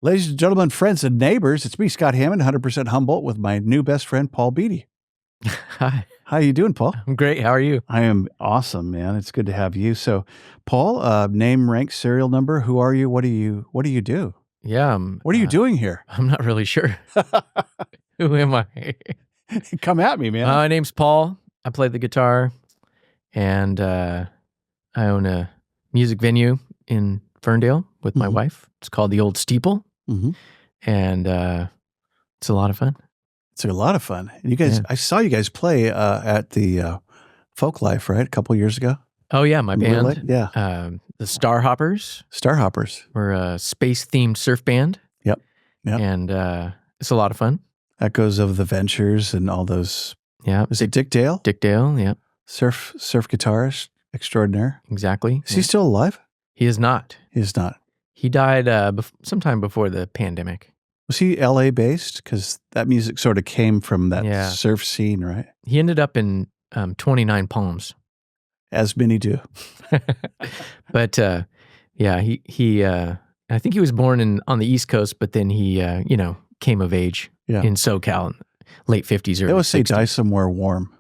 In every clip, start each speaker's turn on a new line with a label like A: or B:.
A: Ladies and gentlemen, friends and neighbors, it's me, Scott Hammond, 100% Humboldt, with my new best friend, Paul Beatie.
B: Hi.
A: How you doing, Paul?
B: I'm great. How are you?
A: I am awesome, man. It's good to have you. So, Paul, name, rank, serial number. Who are you? What do you do?
B: Yeah.
A: What are you doing here?
B: I'm not really sure. Who am I?
A: Come at me, man.
B: My name's Paul. I play the guitar, and I own a music venue in Ferndale with my wife. It's called the Old Steeple, and it's a lot of fun.
A: It's a lot of fun. And you guys, I saw you guys play at the Folk Life, right? A couple years ago.
B: Oh yeah, my band.
A: Yeah.
B: The Starhoppers.
A: Starhoppers.
B: We're a space-themed surf band.
A: Yep.
B: And it's a lot of fun.
A: Echoes of the Ventures and all those.
B: Yeah.
A: Is it Dick Dale?
B: Dick Dale, yeah.
A: Surf guitarist extraordinaire.
B: Exactly.
A: Is he still alive?
B: He is not.
A: He is not.
B: He died sometime before the pandemic.
A: Was he LA based? Because that music sort of came from that surf scene, right?
B: He ended up in 29 Palms.
A: As many do.
B: But yeah, he I think he was born on the East Coast, but then he came of age in SoCal in late 50s or
A: they always say die somewhere warm.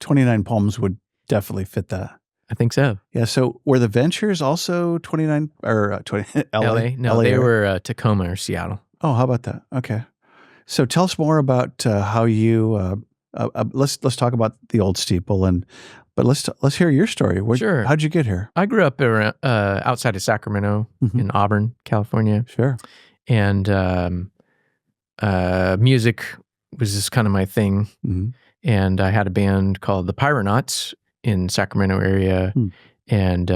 A: 29 Palms would definitely fit that.
B: I think so.
A: Yeah. So were the Ventures also 29 or 20 LA?
B: No, they were Tacoma or Seattle.
A: Oh, how about that? Okay. So tell us more about how you. Let's talk about the Old Steeple but let's hear your story.
B: Sure.
A: How'd you get here?
B: I grew up around, outside of Sacramento in Auburn, California.
A: Sure.
B: And music was just kind of my thing. And I had a band called the Pyronauts in Sacramento area. And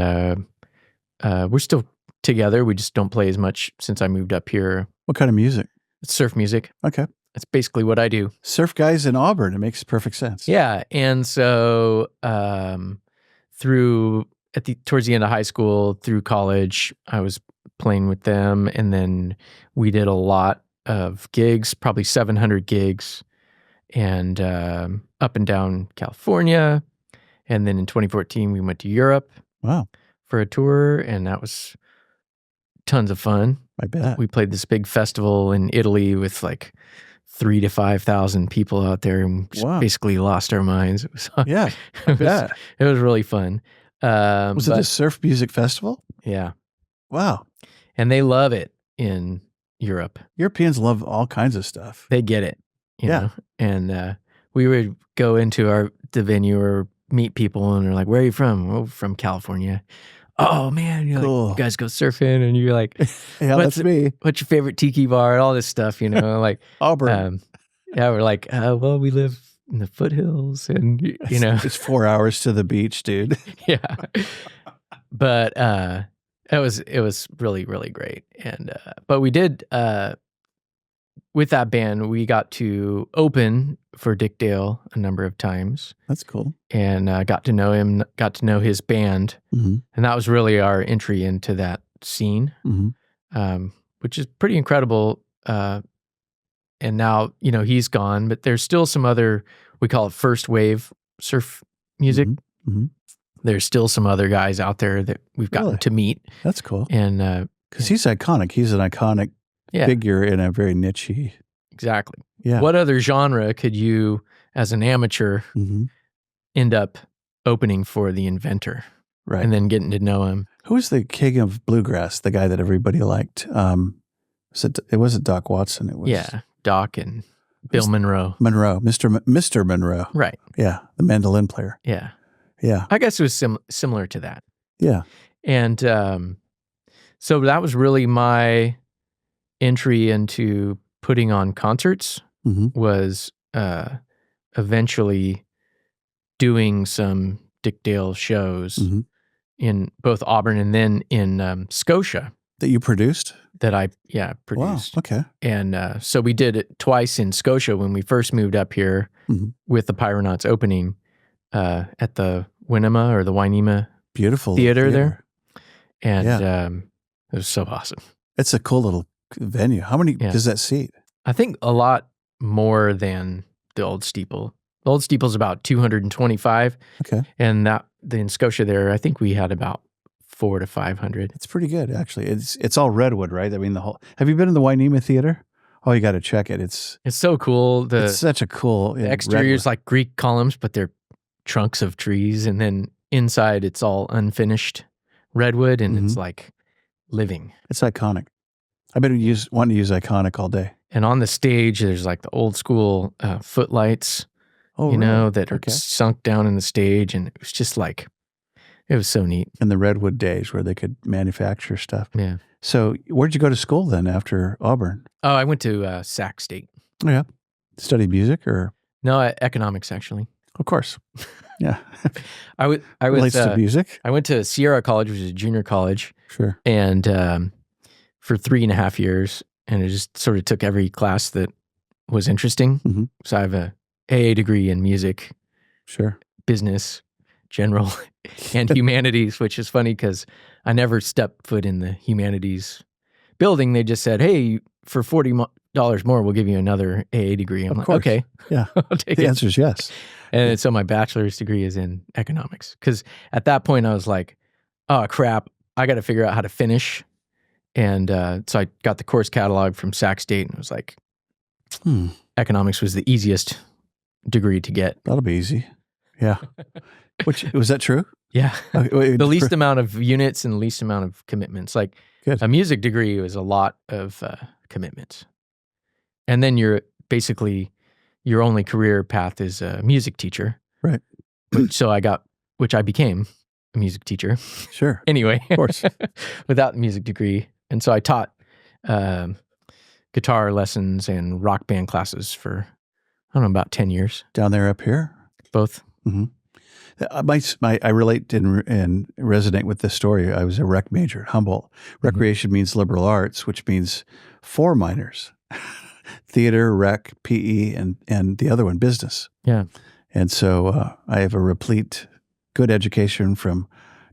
B: we're still together. We just don't play as much since I moved up here.
A: What kind of music?
B: It's surf music.
A: Okay.
B: That's basically what I do.
A: Surf guys in Auburn. It makes perfect sense.
B: Yeah. And so towards the end of high school, through college, I was playing with them. And then we did a lot of gigs, probably 700 gigs, and up and down California. And then in 2014, we went to Europe.
A: Wow.
B: For a tour, and that was tons of fun.
A: I bet.
B: We played this big festival in Italy with like 3,000 to 5,000 people out there, and basically lost our minds. It was, it was really fun.
A: Was it a surf music festival?
B: Yeah.
A: Wow.
B: And they love it in Europe.
A: Europeans love all kinds of stuff.
B: They get it. You know? And we would go into the venue or meet people, and they're like, "Where are you from?" "Oh, from California." "Oh man," you're
A: cool.
B: Like, "You guys go surfing," and you're like,
A: "Yeah, that's me."
B: "What's your favorite tiki bar?" and all this stuff, like
A: Auburn.
B: Yeah, we're like, "Well, we live in the foothills," and
A: it's 4 hours to the beach, dude.
B: Yeah, but it was really, really great, and but we did with that band, we got to open for Dick Dale a number of times.
A: That's cool.
B: And got to know him, got to know his band. And that was really our entry into that scene, which is pretty incredible. And now, he's gone, but there's still some other, we call it first wave surf music. There's still some other guys out there that we've gotten to meet.
A: That's cool.
B: And
A: because he's iconic. He's an iconic figure in a very niche-y.
B: Exactly.
A: Yeah.
B: What other genre could you, as an amateur, end up opening for the inventor?
A: Right.
B: And then getting to know him.
A: Who was the king of bluegrass, the guy that everybody liked? It wasn't Doc Watson. It was
B: Doc and Bill Monroe.
A: Mr. Monroe.
B: Right.
A: Yeah, the mandolin player.
B: Yeah.
A: Yeah.
B: I guess it was similar to that.
A: Yeah.
B: And so that was really my entry into putting on concerts, was eventually doing some Dick Dale shows in both Auburn and then in Scotia.
A: That you produced?
B: That I produced.
A: Wow, okay.
B: And so we did it twice in Scotia when we first moved up here with the Pyronauts opening at the Winema or the Wynema
A: beautiful
B: theater there. And it was so awesome.
A: It's a cool little venue. How many does that seat?
B: I think a lot more than the Old Steeple. The Old Steeple's about 225.
A: Okay.
B: And in Scotia there, I think we had about 400 to 500.
A: It's pretty good, actually. It's all redwood, right? I mean, the whole. Have you been in the Wainema Theater? Oh, you got to check it. It's
B: so cool.
A: It's such a cool.
B: The exterior is like Greek columns, but they're trunks of trees, and then inside it's all unfinished redwood, and it's like living.
A: It's iconic. I've been wanting to use iconic all day.
B: And on the stage, there's like the old school footlights, that are sunk down in the stage, and it was just like, it was so neat.
A: In the redwood days where they could manufacture stuff.
B: Yeah.
A: So where'd you go to school then after Auburn?
B: Oh, I went to Sac State.
A: Oh, yeah. Study music or?
B: No, economics, actually.
A: Of course. Yeah.
B: I was
A: relates to music.
B: I went to Sierra College, which is a junior college.
A: Sure.
B: And for 3.5 years, and it just sort of took every class that was interesting.
A: Mm-hmm.
B: So I have a AA degree in music,
A: sure,
B: business, general, and humanities, which is funny because I never stepped foot in the humanities building. They just said, "Hey, for $40 more, we'll give you another AA degree." I'm like, okay,
A: yeah,
B: I'll take
A: the
B: it.
A: answer is yes.
B: And so my bachelor's degree is in economics, because at that point I was like, "Oh crap, I got to figure out how to finish." And so I got the course catalog from Sac State, and it was like, economics was the easiest degree to get.
A: That'll be easy. Yeah. Which was that true?
B: Yeah.
A: Okay,
B: the least amount of units and the least amount of commitments. Like
A: Good.
B: A music degree was a lot of commitments. And then you're basically, your only career path is a music teacher.
A: Right.
B: which I became a music teacher.
A: Sure.
B: Anyway.
A: Of course.
B: Without the music degree. And so I taught guitar lessons and rock band classes for, I don't know, about 10 years.
A: Down there, up here?
B: Both.
A: Mm-hmm. I relate and resonate with this story. I was a rec major at Humboldt. Recreation means liberal arts, which means 4 minors: theater, rec, PE, and the other one, business.
B: Yeah.
A: And so I have a replete good education from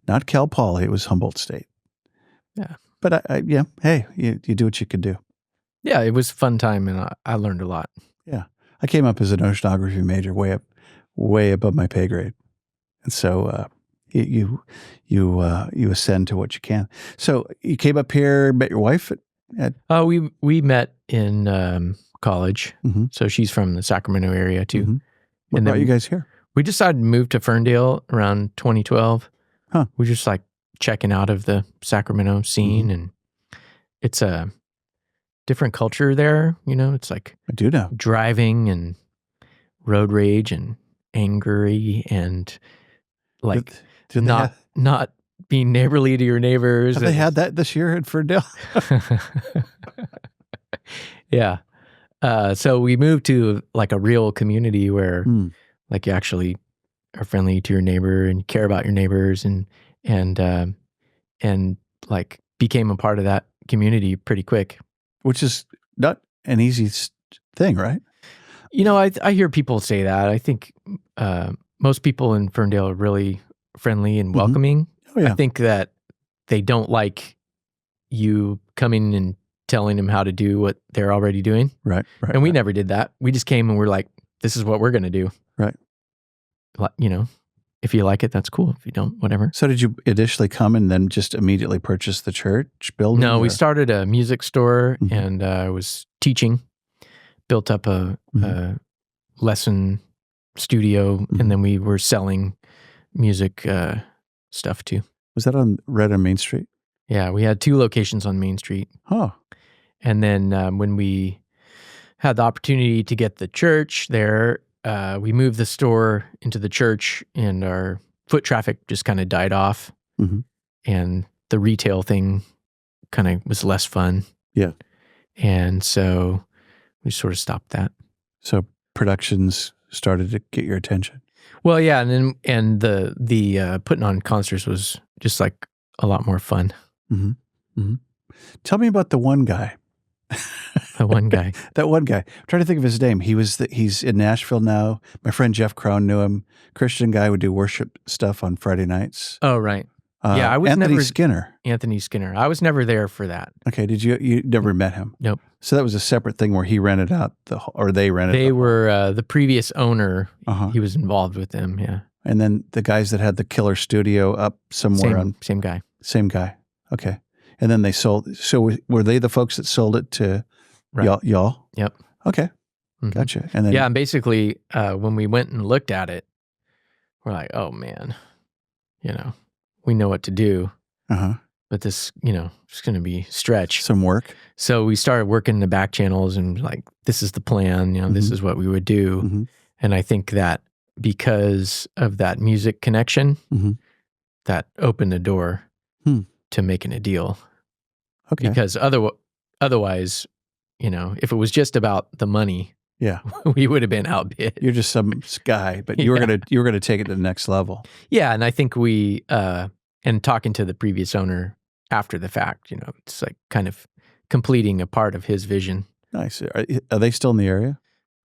A: not Cal Poly, it was Humboldt State.
B: Yeah.
A: But hey, you do what you can do.
B: Yeah, it was a fun time, and I learned a lot.
A: Yeah. I came up as an oceanography major, way above my pay grade. And so you ascend to what you can. So you came up here, met your wife at
B: we met in college.
A: Mm-hmm.
B: So she's from the Sacramento area too.
A: Mm-hmm. What brought you guys here?
B: We decided to move to Ferndale around 2012.
A: Huh.
B: We were just like checking out of the Sacramento scene, and it's a different culture there. It's like,
A: I do know,
B: driving and road rage and angry and like not being neighborly to your neighbors.
A: Have they had that this year at Ferndale?
B: Yeah. So we moved to like a real community where like you actually are friendly to your neighbor and care about your neighbors and like became a part of that community pretty quick. Which
A: is not an easy thing, right?
B: I hear people say that. I think most people in Ferndale are really friendly and welcoming.
A: Oh, yeah.
B: I think that they don't like you coming and telling them how to do what they're already doing.
A: Right.
B: And we never did that. We just came and we're like, this is what we're going to do.
A: Right.
B: If you like it, that's cool. If you don't, whatever.
A: So did you initially come and then just immediately purchase the church building?
B: No, we started a music store and I was teaching, built up a lesson studio, and then we were selling music stuff too.
A: Was that right on Main Street?
B: Yeah, we had 2 locations on Main Street.
A: Oh.
B: And then when we had the opportunity to get the church there, we moved the store into the church, and our foot traffic just kind of died off.
A: Mm-hmm.
B: And the retail thing kind of was less fun.
A: Yeah.
B: And so we sort of stopped that.
A: So productions started to get your attention.
B: Well, yeah, and the putting on concerts was just like a lot more fun.
A: Mm-hmm. Mm-hmm. Tell me about the one guy.
B: The one guy.
A: That one guy. I'm trying to think of his name. He's in Nashville now. My friend Jeff Crown knew him. Christian guy, would do worship stuff on Friday nights.
B: Oh, right. Yeah, I was
A: Anthony Skinner.
B: Anthony Skinner. I was never there for that.
A: Okay, you never met him?
B: Nope.
A: So that was a separate thing where he rented out they rented.
B: They were the previous owner.
A: Uh-huh.
B: He was involved with them. Yeah.
A: And then the guys that had the killer studio up somewhere
B: same guy.
A: Same guy. Okay. And then they sold. So were they the folks that sold it to y'all?
B: Yep.
A: Okay.
B: Mm-hmm.
A: Gotcha. And then
B: and basically, when we went and looked at it, we're like, oh man, we know what to do. But this, it's going to be stretch.
A: Some work.
B: So we started working the back channels and like, this is the plan, this is what we would do. And I think that because of that music connection, that opened the door to making a deal.
A: Okay.
B: Because otherwise, if it was just about the money, we would have been outbid.
A: You're just some guy, but you were gonna take it to the next level.
B: Yeah, and I think we and talking to the previous owner after the fact, it's like kind of completing a part of his vision.
A: Nice. Are they still in the area?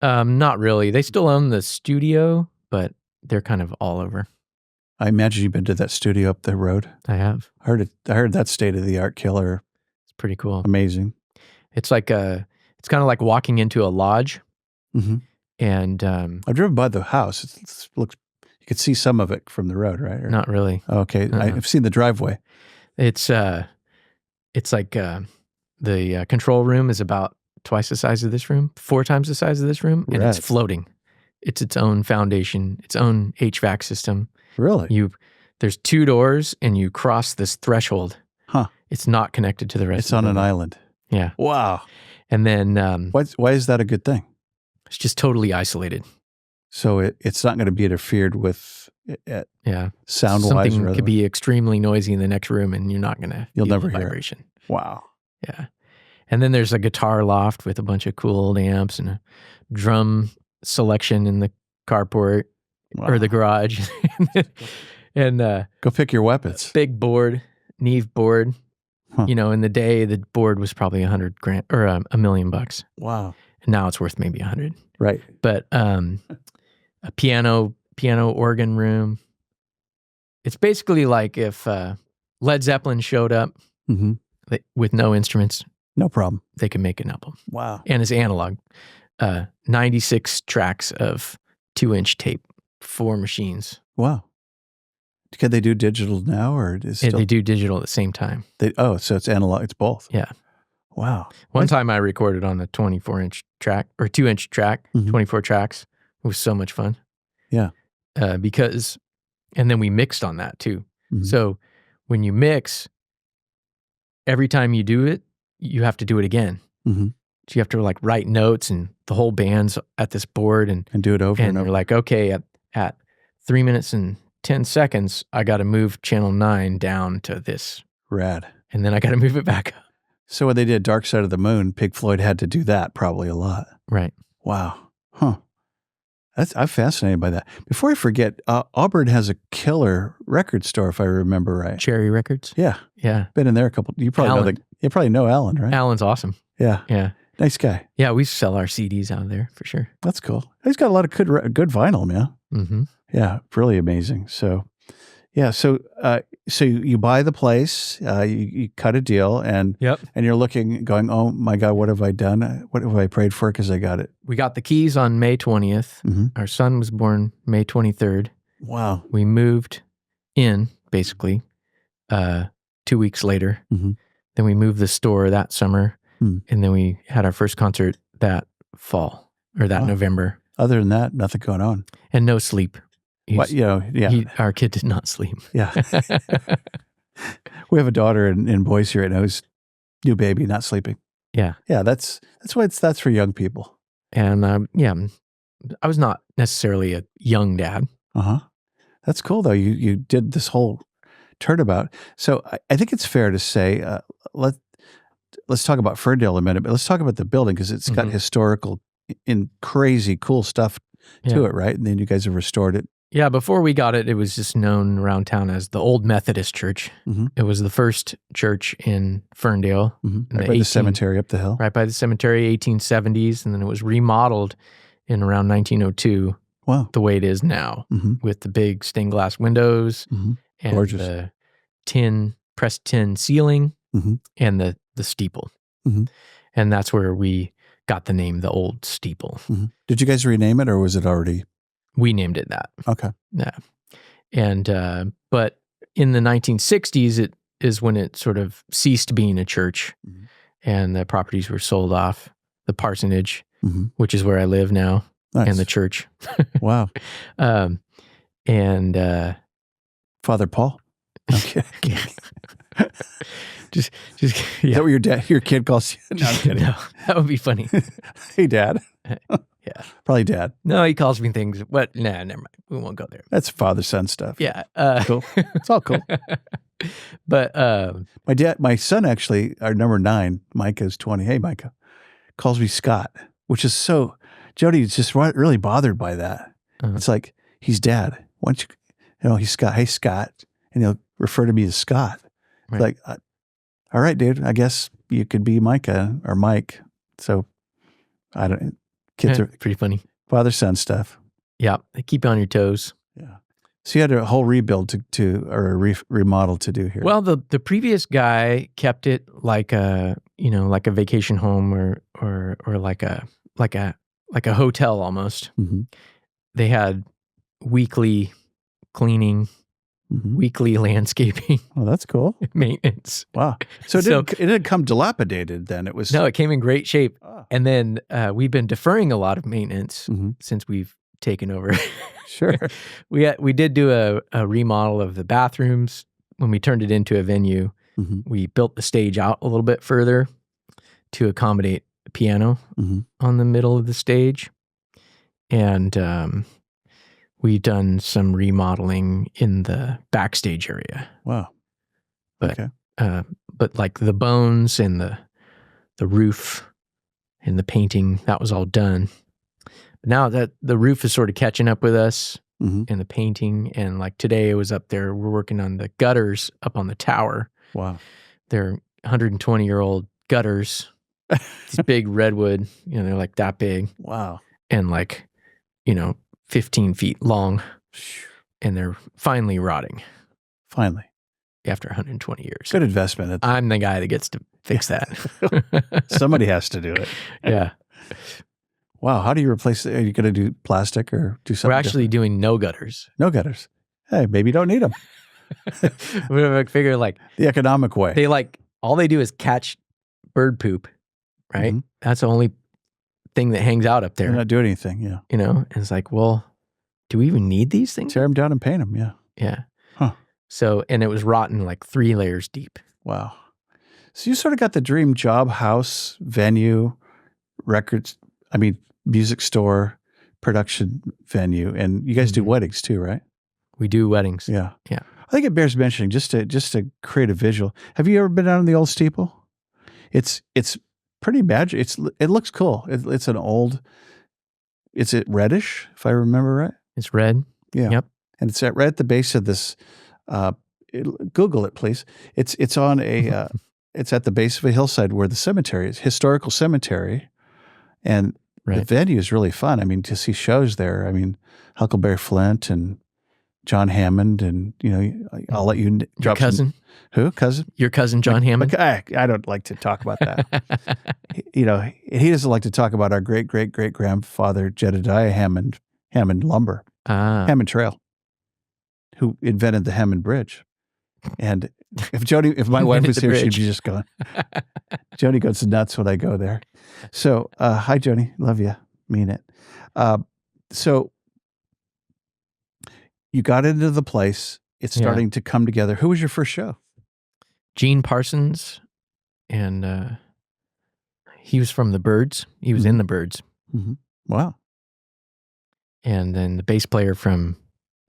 B: Not really. They still own the studio, but they're kind of all over.
A: I imagine you've been to that studio up the road.
B: I have.
A: I heard that state-of-the-art killer.
B: It's pretty cool.
A: Amazing.
B: It's like it's kind of like walking into a lodge. And
A: I've driven by the house. It looks. You could see some of it from the road, right?
B: Not really.
A: Okay, I've seen the driveway.
B: It's like the control room is about twice the size of this room, 4 times the size of this room, and it's floating. It's its own foundation, its own HVAC system.
A: Really?
B: There's 2 doors, and you cross this threshold.
A: Huh.
B: It's not connected to the rest.
A: It's on an island.
B: Yeah.
A: Wow.
B: And then
A: why is that a good thing?
B: It's just totally isolated.
A: So it's not going to be interfered with. Sound-wise,
B: something could be extremely noisy in the next room, and you're not going to.
A: You'll never hear
B: vibration.
A: It. Wow.
B: Yeah. And then there's a guitar loft with a bunch of cool old amps and a drum selection in the carport or the garage. And
A: go pick your weapons.
B: Big board, Neve board.
A: Huh.
B: In the day, the board was probably $100,000 or $1 million.
A: Wow. And
B: now it's worth maybe 100.
A: Right.
B: But a piano organ room. It's basically like if Led Zeppelin showed up with no instruments.
A: No problem.
B: They could make an album.
A: Wow.
B: And it's analog. 96 tracks of 2-inch tape, 4 machines.
A: Wow. Can they do digital now, or
B: they do digital at the same time?
A: So it's analog. It's both.
B: Yeah.
A: Wow.
B: One time I recorded on a 24-inch track or 2-inch track, 24 tracks. It was so much fun.
A: Yeah.
B: And then we mixed on that too. So when you mix, every time you do it, you have to do it again. So you have to like write notes, and the whole band's at this board and
A: do it over and over.
B: You're like, okay, at 3 minutes and 10 seconds, I got to move channel 9 down to this.
A: Rad.
B: And then I got to move it back up.
A: So when they did Dark Side of the Moon, Pink Floyd had to do that probably a lot.
B: Right.
A: Wow. Huh. I'm fascinated by that. Before I forget, Auburn has a killer record store, if I remember right.
B: Cherry Records?
A: Yeah.
B: Yeah.
A: Been in there a couple. You probably know Alan, right?
B: Alan's awesome.
A: Yeah.
B: Yeah.
A: Nice guy.
B: Yeah, we sell our CDs out of there for sure.
A: That's cool. He's got a lot of good vinyl, man. Yeah, really amazing. So, yeah, so you buy the place, you cut a deal, and you're looking, going, oh my God, what have I done? What have I prayed for? Because I got it.
B: We got the keys on May 20th. Our son was born May 23rd.
A: Wow.
B: We moved in basically 2 weeks later. Then we moved the store that summer, and then we had our first concert that fall or that November.
A: Other than that, nothing going on,
B: and no sleep. Our kid did not sleep.
A: Yeah. We have a daughter in Boise right now who's new baby, not sleeping.
B: Yeah.
A: Yeah, that's why that's for young people.
B: And I was not necessarily a young dad.
A: That's cool though. You did this whole turnabout. So I think it's fair to say, let's talk about Ferndale a minute, but let's talk about the building because it's got historical and crazy cool stuff to it, right? And then you guys have restored it.
B: Yeah, before we got it, it was just known around town as the Old Methodist Church. It was the first church in Ferndale.
A: Right by the cemetery up the hill.
B: Right by the cemetery, 1870s. And then it was remodeled in around 1902.
A: Wow.
B: The way it is now with the big stained glass windows and
A: gorgeous.
B: the pressed tin ceiling and the steeple. And that's where we got the name, the Old Steeple.
A: Did you guys rename it or was it already?
B: We named it that.
A: Okay.
B: Yeah. And, but in the 1960s, is when it sort of ceased being a church, and the properties were sold off. The parsonage, which is where I live now, and the church.
A: Wow.
B: And
A: Father Paul. Okay.
B: just
A: Is that what your kid calls you? No, I'm kidding.
B: No, that would be funny.
A: Hey, Dad.
B: Yeah.
A: Probably Dad.
B: No, he calls me things. What? Nah, never mind. We won't go there.
A: That's father-son stuff.
B: Yeah.
A: Cool. It's all cool.
B: But
A: my son actually, our number 9, Micah's 20. Hey, Micah, calls me Scott, which is so. Jody's just really bothered by that. It's like, he's Dad. Why don't you, he's Scott. Hey, Scott, and he'll refer to me as Scott.
B: Right.
A: Like, all right, dude. I guess you could be Micah or Mike. So I don't. Kids are
B: pretty funny.
A: Father-son stuff.
B: Yeah, they keep you on your toes.
A: Yeah. So you had a whole rebuild or a remodel to do here.
B: Well, the previous guy kept it like a vacation home or like a hotel almost. They had weekly cleaning, weekly landscaping.
A: Oh, that's cool.
B: Maintenance.
A: Wow. So it didn't come dilapidated then. It was
B: it came in great shape. Oh. And then we've been deferring a lot of maintenance since we've taken over.
A: Sure.
B: We did do a remodel of the bathrooms when we turned it into a venue. We built the stage out a little bit further to accommodate the piano on the middle of the stage. And we've done some remodeling in the backstage area.
A: Wow.
B: But like the bones and the roof and the painting, that was all done. But now that the roof is sort of catching up with us and the painting, and like today it was up there, we're working on the gutters up on the tower.
A: Wow.
B: They're 120-year-old gutters. It's big redwood, they're like that big.
A: Wow.
B: And like, 15 feet long, and they're finally rotting.
A: Finally.
B: After 120 years.
A: Good investment.
B: I'm the guy that gets to fix that.
A: Somebody has to do it.
B: Yeah.
A: Wow. How do you replace it? Are you going to do plastic or do something?
B: We're actually doing no gutters.
A: No gutters. Hey, maybe you don't need them.
B: We figure like
A: the economic way.
B: They all they do is catch bird poop, right? That's the only thing that hangs out up there.
A: They're not doing anything. Yeah.
B: And it's like, well, do we even need these things?
A: Tear them down and paint them. Yeah.
B: Yeah.
A: Huh.
B: So, and it was rotten like 3 layers deep.
A: Wow. So you sort of got the dream job, house, venue, records, music store, production venue, and you guys do weddings too, right?
B: We do weddings.
A: Yeah.
B: Yeah.
A: I think it bears mentioning just to create a visual. Have you ever been down in the Old Steeple? It's pretty magic. It looks cool. It's an old. Is it reddish? If I remember right.
B: It's red.
A: Yeah.
B: Yep.
A: And it's right at the base of this. Google it, please. It's on a. It's at the base of a hillside where the cemetery is, historical cemetery, and the venue is really fun. To see shows there. Huckleberry Flint and John Hammond, and I'll let you drop
B: your cousin.
A: Who cousin?
B: Your cousin John Hammond.
A: I don't like to talk about that. He doesn't like to talk about our great grandfather Jedediah Hammond Lumber, Hammond Trail, who invented the Hammond Bridge. And if my wife was here, she'd be just going. Joni goes nuts when I go there. So hi Joni, love you, mean it. So you got into the place. It's starting to come together. Who was your first show?
B: Gene Parsons, and he was from the Byrds. He was in the Byrds.
A: Wow.
B: And then the bass player from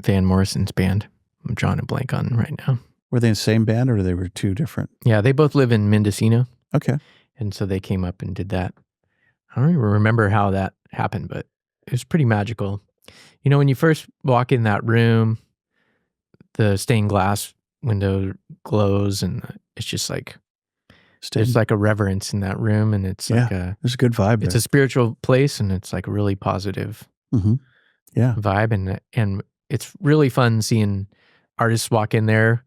B: Van Morrison's band. I'm drawing a blank on right now.
A: Were they in the same band or they were two different?
B: Yeah, they both live in Mendocino.
A: Okay.
B: And so they came up and did that. I don't even remember how that happened, but it was pretty magical. When you first walk in that room, the stained glass window glows, and it's just like there's like a reverence in that room, and it's like
A: there's a good vibe.
B: It's a spiritual place, and it's like a really positive vibe, and it's really fun seeing artists walk in there,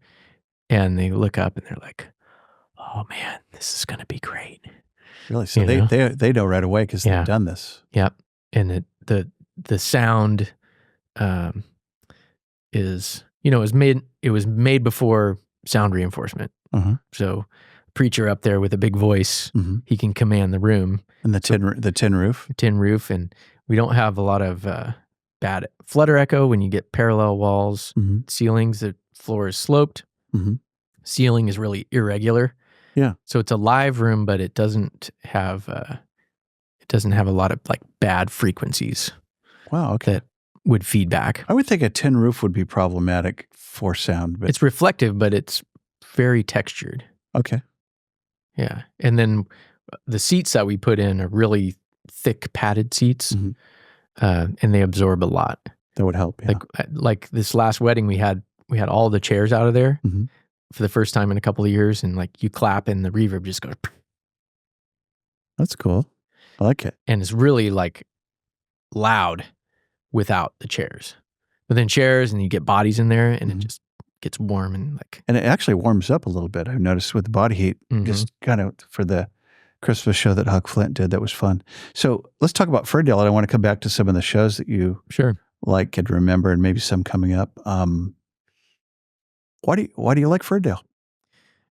B: and they look up and they're like, "Oh man, this is gonna be great."
A: Really? So they know right away because they've done this.
B: Yep. And the sound is it was made before sound reinforcement. So preacher up there with a big voice, he can command the room.
A: And the tin roof.
B: Tin roof, and we don't have a lot of bad flutter echo when you get parallel walls, ceilings. The floor is sloped. Ceiling is really irregular.
A: Yeah.
B: So it's a live room, but it doesn't have a lot of like bad frequencies.
A: Wow. Okay.
B: That would feed back.
A: I would think a tin roof would be problematic for sound, but
B: it's reflective, but it's very textured.
A: Okay.
B: Yeah. And then the seats that we put in are really thick padded seats, and they absorb a lot.
A: That would help. Yeah.
B: Like this last wedding, we had all the chairs out of there for the first time in a couple of years, and like you clap and the reverb just goes.
A: That's cool. I like it.
B: And it's really like loud without the chairs. But then chairs, and you get bodies in there, and it just gets warm and like.
A: And it actually warms up a little bit. I've noticed with the body heat, just kind of for the Christmas show that Huck Flint did. That was fun. So let's talk about Ferndale. And I want to come back to some of the shows that you like and remember, and maybe some coming up. Why do you like Ferndale?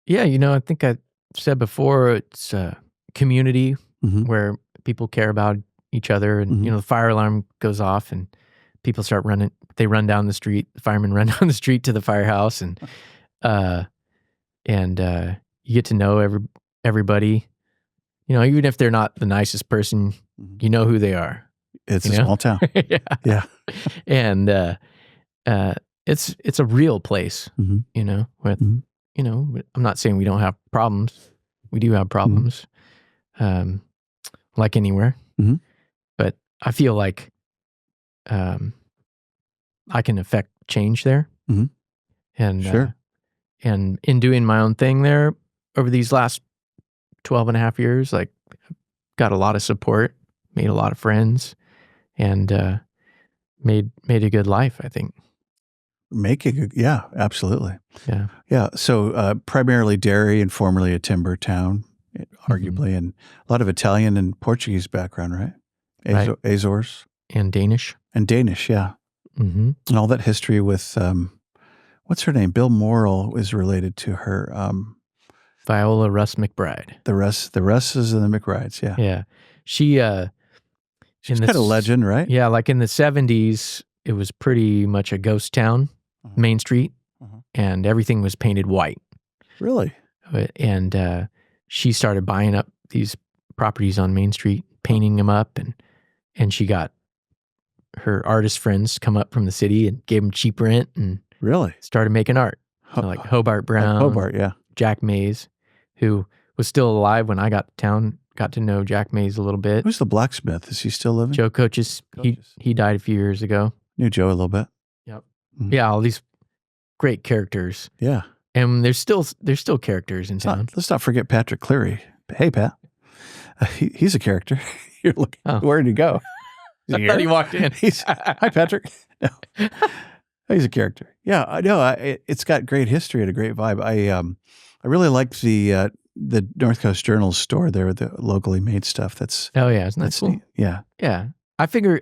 B: Yeah, I think I said before, it's a community where people care about each other, and the fire alarm goes off, and people start running. They run down the street. The firemen run down the street to the firehouse, and you get to know everybody. Even if they're not the nicest person, you know who they are.
A: It's a small town. Yeah.
B: And it's a real place, with, I'm not saying we don't have problems. We do have problems, like anywhere. But I feel like I can affect change there. And and in doing my own thing there over these last 12 and a half years, like got a lot of support, made a lot of friends, and made a good life, I think.
A: Yeah, absolutely.
B: Yeah.
A: Yeah. So primarily dairy and formerly a timber town, arguably, and a lot of Italian and Portuguese background, right? Azores.
B: And Danish.
A: Yeah. And all that history with, what's her name? Bill Morrill is related to her.
B: Viola Russ McBride.
A: The Russes and the McBrides, yeah.
B: Yeah. She's
A: kind of a legend, right?
B: Yeah, like in the 70s, it was pretty much a ghost town, Main Street, and everything was painted white.
A: Really?
B: And she started buying up these properties on Main Street, painting them up, and she got her artist friends come up from the city and gave them cheap rent and
A: really
B: started making art. So like Hobart Brown.
A: Hobart, yeah.
B: Jack Mays, who was still alive when I got to town, got to know Jack Mays a little bit.
A: Who's the blacksmith? Is he still living?
B: Joe Coaches. He died a few years ago.
A: Knew Joe a little bit.
B: Yep. Yeah, all these great characters.
A: Yeah.
B: And there's still characters in town.
A: Let's not forget Patrick Cleary. Hey, Pat. He's a character. You're looking. Oh. Where did he go?
B: I thought he walked in.
A: Hi, Patrick. No. He's a character. Yeah, I know. It's got great history and a great vibe. I really like the North Coast Journal store there, the locally made stuff. Isn't that cool? Neat. Yeah.
B: Yeah. I figure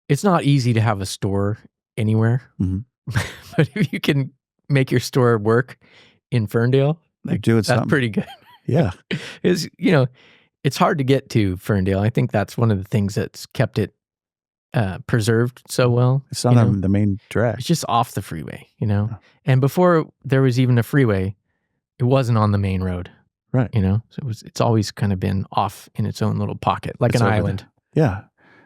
B: it's not easy to have a store anywhere, but if you can make your store work in Ferndale,
A: that's
B: pretty good.
A: Yeah.
B: It's hard to get to Ferndale. I think that's one of the things that's kept it preserved so well.
A: It's not on the main drag.
B: It's just off the freeway, Oh. And before there was even a freeway, it wasn't on the main road.
A: Right.
B: So it's always kind of been off in its own little pocket, like an island.
A: Yeah.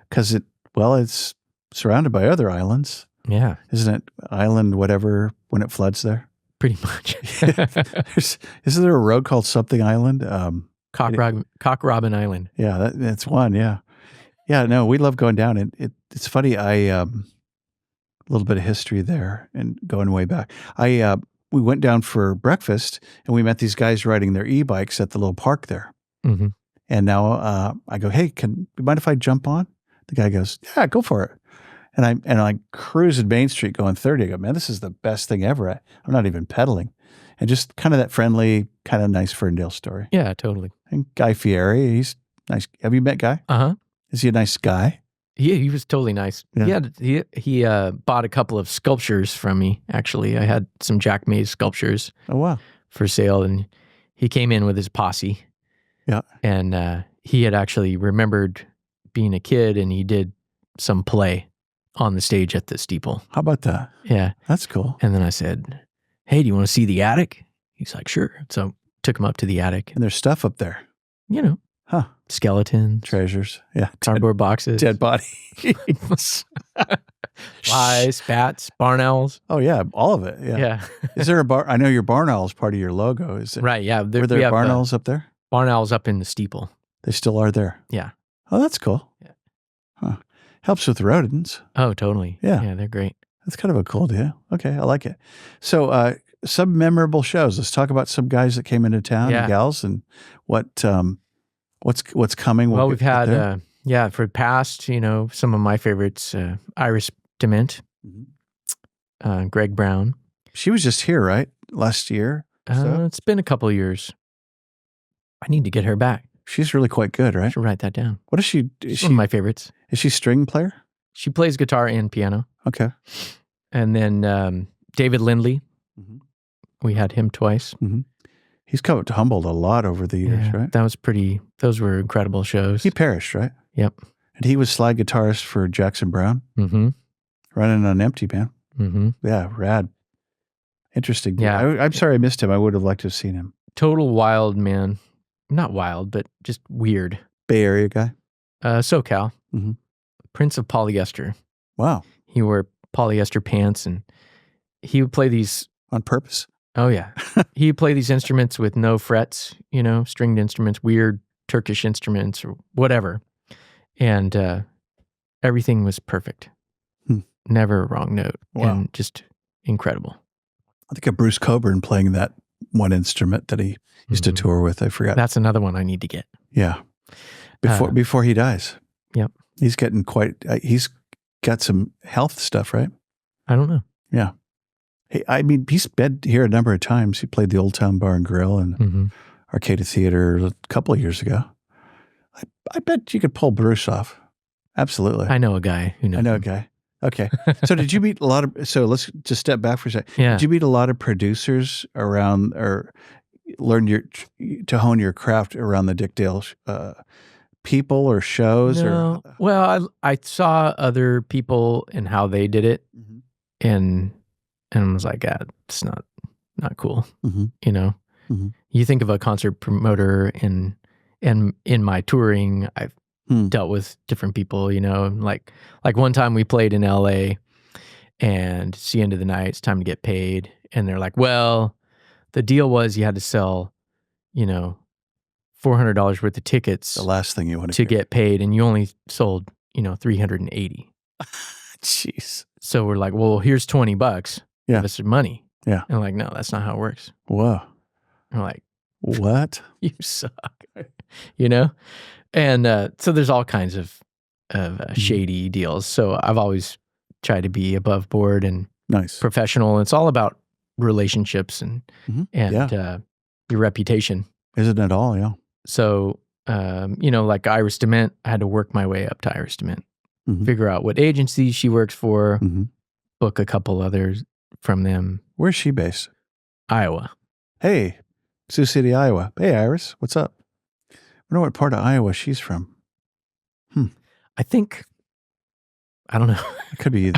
A: Because it's surrounded by other islands.
B: Yeah.
A: Isn't it island whatever when it floods there?
B: Pretty much.
A: Isn't there a road called something Island?
B: Cock Robin Island.
A: Yeah, that's one. Yeah. Yeah, no, we love going down. It's funny. A little bit of history there and going way back. We went down for breakfast and we met these guys riding their e-bikes at the little park there. And now I go, hey, you mind if I jump on? The guy goes, yeah, go for it. And I cruised Main Street going 30. I go, man, this is the best thing ever. I'm not even pedaling. And just kind of that friendly, kind of nice Ferndale story.
B: Yeah, totally.
A: And Guy Fieri, he's nice. Have you met Guy?
B: Uh-huh.
A: Is he a nice guy?
B: He was totally nice.
A: Yeah.
B: He bought a couple of sculptures from me, actually. I had some Jack Mays sculptures for sale, and he came in with his posse.
A: Yeah.
B: And he had actually remembered being a kid, and he did some play on the stage at the steeple.
A: How about that?
B: Yeah.
A: That's cool.
B: And then I said, hey, do you want to see the attic? He's like, sure. So took him up to the attic.
A: And there's stuff up there.
B: You know.
A: Huh.
B: Skeletons.
A: Treasures. Yeah.
B: Cardboard boxes.
A: Dead bodies.
B: Flies, bats, barn owls.
A: Oh, yeah. All of it. Yeah. Is there a bar? I know your barn owl is part of your logo. Is it?
B: Right. Yeah.
A: Were there barn owls up there?
B: Barn owls up in the steeple.
A: They still are there.
B: Yeah.
A: Oh, that's cool.
B: Yeah.
A: Huh. Helps with rodents.
B: Oh, totally.
A: Yeah.
B: Yeah. They're great.
A: That's kind of a cool deal. Okay. I like it. So, some memorable shows. Let's talk about some guys that came into town and gals and what's coming.
B: Well, we've had, for the past, some of my favorites, Iris Dement, Greg Brown.
A: She was just here, right? Last year?
B: It's been a couple of years. I need to get her back.
A: She's really quite good, right?
B: I should write that down.
A: What is she?
B: She's one of my favorites.
A: Is she a string player?
B: She plays guitar and piano.
A: Okay.
B: And then David Lindley. We had him twice.
A: He's come to Humboldt a lot over the years, right?
B: Those were incredible shows.
A: He perished, right?
B: Yep.
A: And he was slide guitarist for Jackson Browne. Running on empty, man. Yeah, rad. Interesting.
B: Yeah.
A: I'm sorry I missed him. I would have liked to have seen him.
B: Total wild man. Not wild, but just weird.
A: Bay Area guy?
B: SoCal. Prince of polyester.
A: Wow.
B: He wore polyester pants, and he would play these...
A: On purpose?
B: Oh, yeah. He would play these instruments with no frets, stringed instruments, weird Turkish instruments or whatever. And everything was perfect. Never a wrong note.
A: Wow.
B: And just incredible.
A: I think of Bruce Coburn playing that one instrument that he used to tour with. I forgot.
B: That's another one I need to get.
A: Yeah. Before he dies.
B: Yep.
A: He's getting he's got some health stuff, right?
B: I don't know.
A: Yeah. Hey, I mean, he's been here a number of times. He played the Old Town Bar and Grill and Arcada Theater a couple of years ago. I bet you could pull Bruce off. Absolutely.
B: I know a guy who knows.
A: I know a guy. Okay. So did you meet so let's just step back for a second.
B: Yeah.
A: Did you meet a lot of producers around or learn to hone your craft around the Dick Dale people or shows?
B: No. Well, I saw other people and how they did it and I was like, it's not cool. You think of a concert promoter and in my touring, I've dealt with different people, like one time we played in LA and it's the end of the night, it's time to get paid. And they're like, well, the deal was you had to sell, $400 worth of tickets.
A: The last thing you want
B: to get paid. And you only sold, 380.
A: Jeez.
B: So we're like, well, here's $20.
A: Yeah.
B: Give us some money.
A: Yeah.
B: And I'm like, no, that's not how it works.
A: Whoa.
B: I'm like,
A: what?
B: You suck. And so there's all kinds of shady deals. So I've always tried to be above board and professional. It's all about relationships and your reputation.
A: Isn't it all? Yeah.
B: So, like Iris Dement, I had to work my way up to Iris Dement, figure out what agency she works for, book a couple others from them.
A: Where's she based?
B: Iowa.
A: Hey, Sioux City, Iowa. Hey, Iris, what's up? I wonder what part of Iowa she's from.
B: I think, I don't know.
A: It could be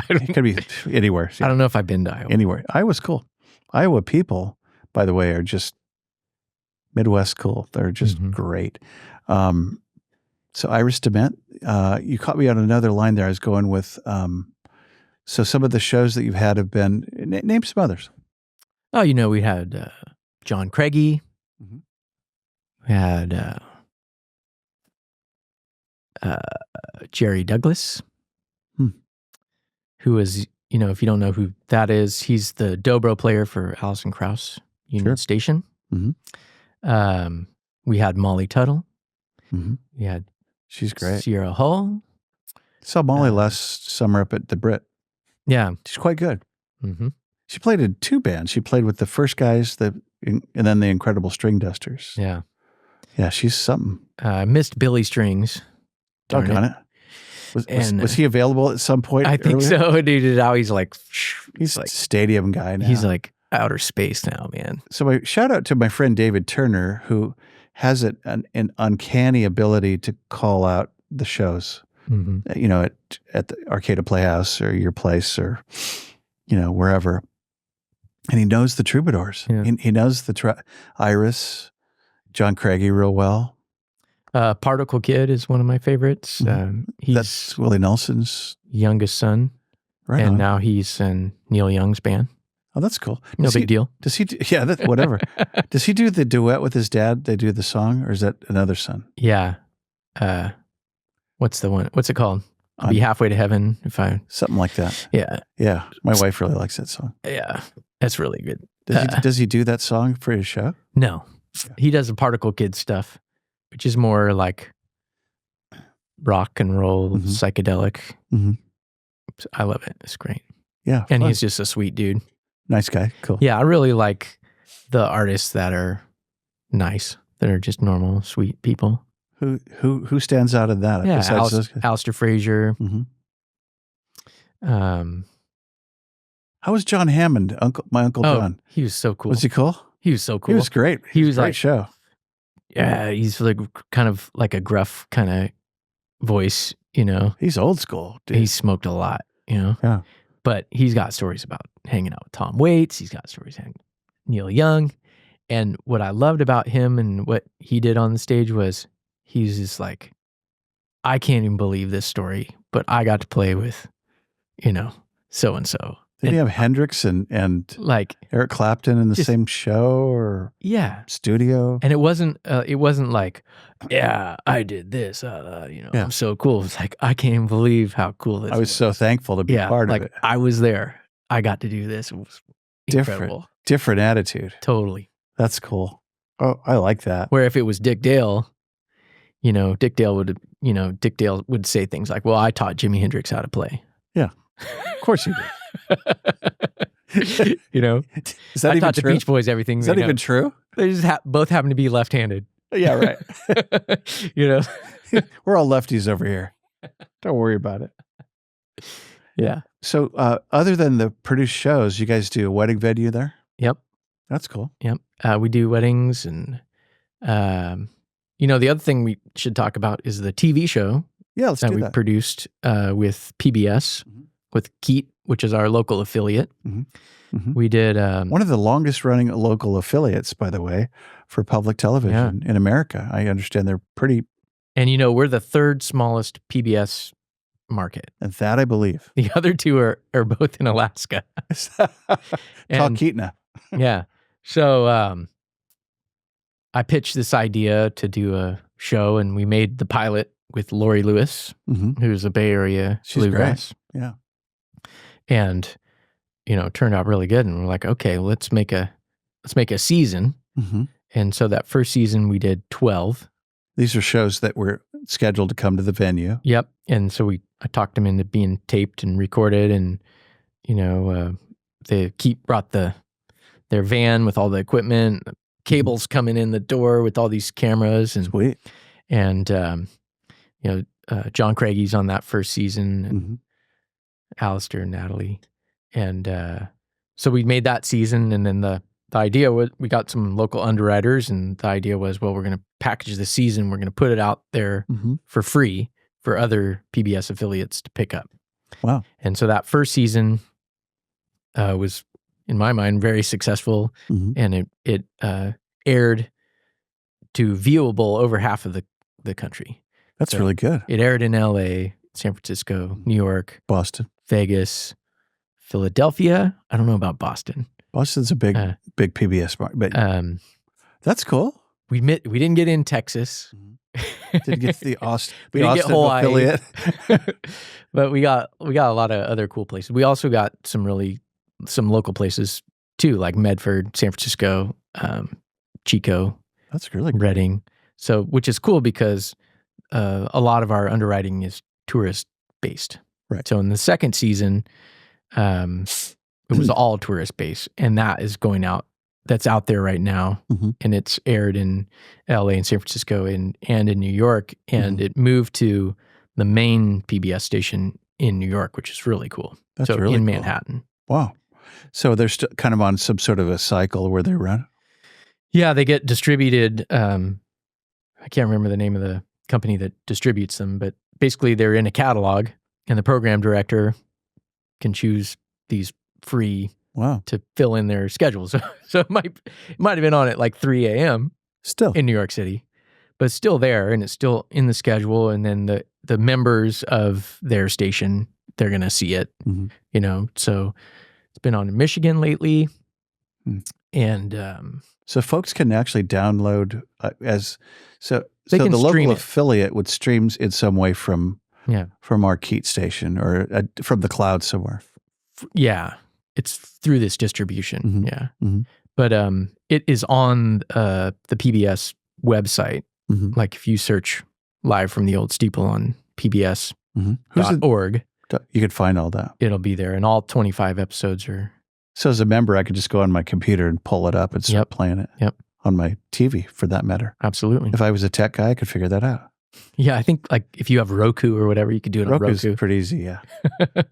A: anywhere.
B: I don't know if I've been to Iowa.
A: Anywhere. Iowa's cool. Iowa people, by the way, are just Midwest cool. They're just great. So Iris Dement, you caught me on another line there. I was going with, so some of the shows that you've had have been, name some others.
B: Oh, we had John Craigie. We had Jerry Douglas, who is, if you don't know who that is, he's the dobro player for Alison Krauss Union Station. We had Molly Tuttle. We had
A: She's great.
B: Sierra Hull.
A: Saw Molly last summer up at the Brit.
B: Yeah.
A: She's quite good. She played in two bands. She played with the First Guys and then the Incredible String Dusters.
B: Yeah.
A: Yeah, she's something.
B: I missed Billy Strings.
A: Doggone it. Was he available at some point?
B: I think so, dude. Now he's like
A: stadium guy now.
B: He's like outer space now, man.
A: So shout out to my friend David Turner, who has an uncanny ability to call out the shows. At the Arcada Playhouse or your place or wherever, and he knows the troubadours. Yeah. He knows the Iris, John Craigie real well.
B: Particle Kid is one of my favorites.
A: That's Willie Nelson's
B: youngest son,
A: right?
B: And now he's in Neil Young's band.
A: Oh, that's cool.
B: No big deal.
A: Does he? Yeah, whatever. Does he do the duet with his dad? They do the song, or is that another son?
B: Yeah. What's the one? What's it called? I'll be halfway to heaven if I...
A: Something like that.
B: Yeah.
A: Yeah. My wife really likes that song.
B: Yeah. That's really good.
A: Does he do that song for his show?
B: No. He does the Particle Kid stuff, which is more like rock and roll, psychedelic. Mm-hmm. I love it. It's great.
A: Yeah.
B: And he's just a sweet dude.
A: Nice guy. Cool.
B: Yeah. I really like the artists that are nice, that are just normal, sweet people.
A: Who stands out in that?
B: Yeah, Alistair Fraser.
A: Mm-hmm. How was John Hammond, my Uncle John?
B: He was so cool.
A: Was he cool?
B: He was so cool.
A: He was great.
B: He was
A: great
B: like
A: show.
B: Yeah, he's like kind of like a gruff kind of voice,
A: He's old school, dude.
B: He smoked a lot,
A: Yeah.
B: But he's got stories about hanging out with Tom Waits. He's got stories hanging with Neil Young. And what I loved about him and what he did on the stage was he's just like, I can't even believe this story, but I got to play with, so-and-so.
A: Did he have Hendrix and
B: like
A: Eric Clapton in the same show or studio?
B: And it wasn't like, yeah, I did this, I'm so cool. It's like, I can't even believe how cool this was.
A: I was so thankful to be part of it.
B: I was there. I got to do this. It was incredible.
A: Different attitude.
B: Totally.
A: That's cool. Oh, I like that.
B: Where if it was Dick Dale, Dick Dale would say things like, well, I taught Jimi Hendrix how to play.
A: Yeah. Of course you did.
B: Is that I taught the Beach Boys everything.
A: Is that even true?
B: They just both happen to be left-handed.
A: Yeah, right. We're all lefties over here. Don't worry about it.
B: Yeah.
A: So other than the produced shows, you guys do a wedding venue there?
B: Yep.
A: That's cool.
B: Yep. We do weddings and, the other thing we should talk about is the TV show.
A: Yeah, let's do that.
B: We produced with PBS, with Keat, which is our local affiliate. Mm-hmm. Mm-hmm. We did...
A: one of the longest running local affiliates, by the way, for public television in America. I understand they're pretty...
B: And we're the third smallest PBS market.
A: And that I believe.
B: The other two are both in Alaska.
A: Talkeetna.
B: Yeah. So I pitched this idea to do a show, and we made the pilot with Lori Lewis, who's a Bay Area Bluegrass.
A: Great. Yeah.
B: And, it turned out really good. And we're like, okay, let's make a season. Mm-hmm. And so that first season we did 12.
A: These are shows that were scheduled to come to the venue.
B: Yep. And so I talked them into being taped and recorded, and, they brought their van with all the equipment, cables coming in the door with all these cameras. And,
A: sweet.
B: And, John Craigie's on that first season, and Alistair and Natalie. And so we made that season, and then the idea was we got some local underwriters, and the idea was, well, we're going to package the season. We're going to put it out there for free for other PBS affiliates to pick up.
A: Wow.
B: And so that first season was, in my mind, very successful, and it aired to viewable over half of the country.
A: That's really good.
B: It aired in LA, San Francisco, New York,
A: Boston,
B: Vegas, Philadelphia. I don't know about Boston.
A: Boston's a big PBS market, but that's cool.
B: We didn't get in Texas.
A: Didn't get the Austin.
B: We didn't get Hawaii.
A: Affiliate.
B: But we got a lot of other cool places. We also got some local places too, like Medford, San Francisco, Chico.
A: That's really
B: cool. Redding. So, which is cool because a lot of our underwriting is tourist based.
A: Right.
B: So in the second season, it was all tourist based, and that is going out. That's out there right now, and it's aired in LA and San Francisco and in New York, and it moved to the main PBS station in New York, which is really cool.
A: That's
B: so
A: really
B: in
A: cool.
B: Manhattan.
A: Wow. So they're kind of on some sort of a cycle where they run?
B: Yeah, they get distributed. I can't remember the name of the company that distributes them, but basically they're in a catalog, and the program director can choose these free to fill in their schedule. So it might have been on at like 3 a.m.
A: still
B: in New York City, but it's still there, and it's still in the schedule. And then the members of their station, they're going to see it, So it's been on in Michigan lately. And
A: so folks can actually download so the
B: can
A: local affiliate would stream in some way from our Keat station or from the cloud somewhere.
B: Yeah, it's through this distribution. But it is on the PBS website. Like if you search Live from the Old Steeple on pbs.org,
A: you could find all that.
B: It'll be there, and all 25 episodes are.
A: So as a member, I could just go on my computer and pull it up and start playing it. On my TV, for that matter.
B: Absolutely.
A: If I was a tech guy, I could figure that out.
B: Yeah, I think like if you have Roku or whatever, you could do it on Roku.
A: Roku's pretty easy, yeah.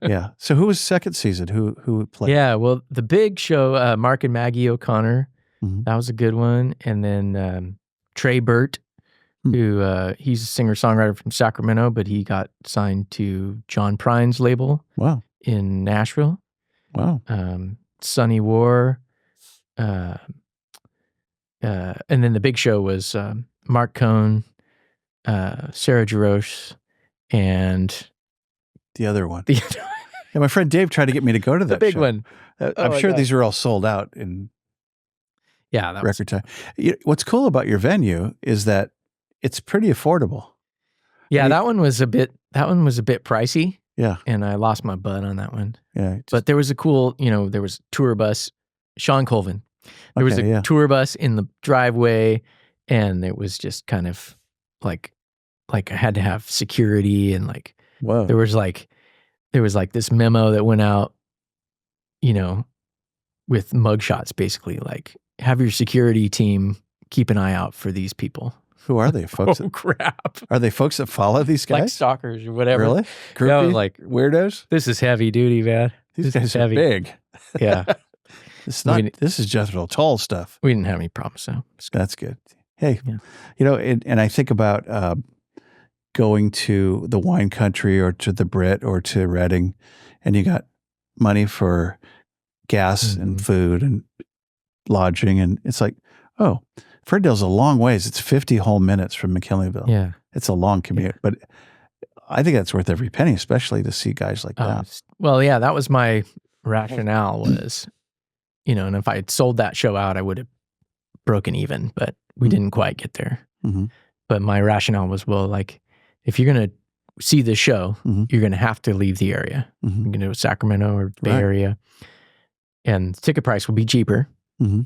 A: Yeah. So who was second season? Who played?
B: Yeah, well, the big show, Mark and Maggie O'Connor, that was a good one. And then Trey Burt, who he's a singer-songwriter from Sacramento, but he got signed to John Prine's label in Nashville.
A: Wow.
B: Sonny War, and then the big show was Mark Cohn, Sarah Jarosz, and
A: the other one. Yeah, my friend Dave tried to get me to go to that
B: the big
A: show.
B: one.
A: I'm sure these are all sold out in record time. What's cool about your venue is that it's pretty affordable.
B: Yeah, that one was a bit pricey.
A: Yeah.
B: And I lost my butt on that one.
A: Yeah.
B: But there was a cool, there was a tour bus, Sean Colvin. There was a tour bus in the driveway, and it was just kind of like I had to have security, and like there was this memo that went out, with mugshots, basically like have your security team keep an eye out for these people.
A: Who are they, folks?
B: Oh, crap.
A: Are they folks that follow these guys?
B: Like stalkers or whatever.
A: Really?
B: Groupie? Like
A: weirdos?
B: This is heavy duty, man.
A: These guys are big.
B: Yeah.
A: This is Jethro Tull stuff.
B: We didn't have any problems, so.
A: That's good. Hey, and I think about going to the wine country or to the Brit or to Reading, and you got money for gas and food and lodging, and it's like, oh, Ferndale's a long ways. It's 50 whole minutes from McKinleyville.
B: Yeah.
A: It's a long commute, but I think that's worth every penny, especially to see guys like that.
B: Well, yeah, that was my rationale was, and if I had sold that show out, I would have broken even, but we didn't quite get there. But my rationale was, well, like, if you're going to see this show, you're going to have to leave the area. You're going to go to Sacramento or Bay Area, and the ticket price will be cheaper.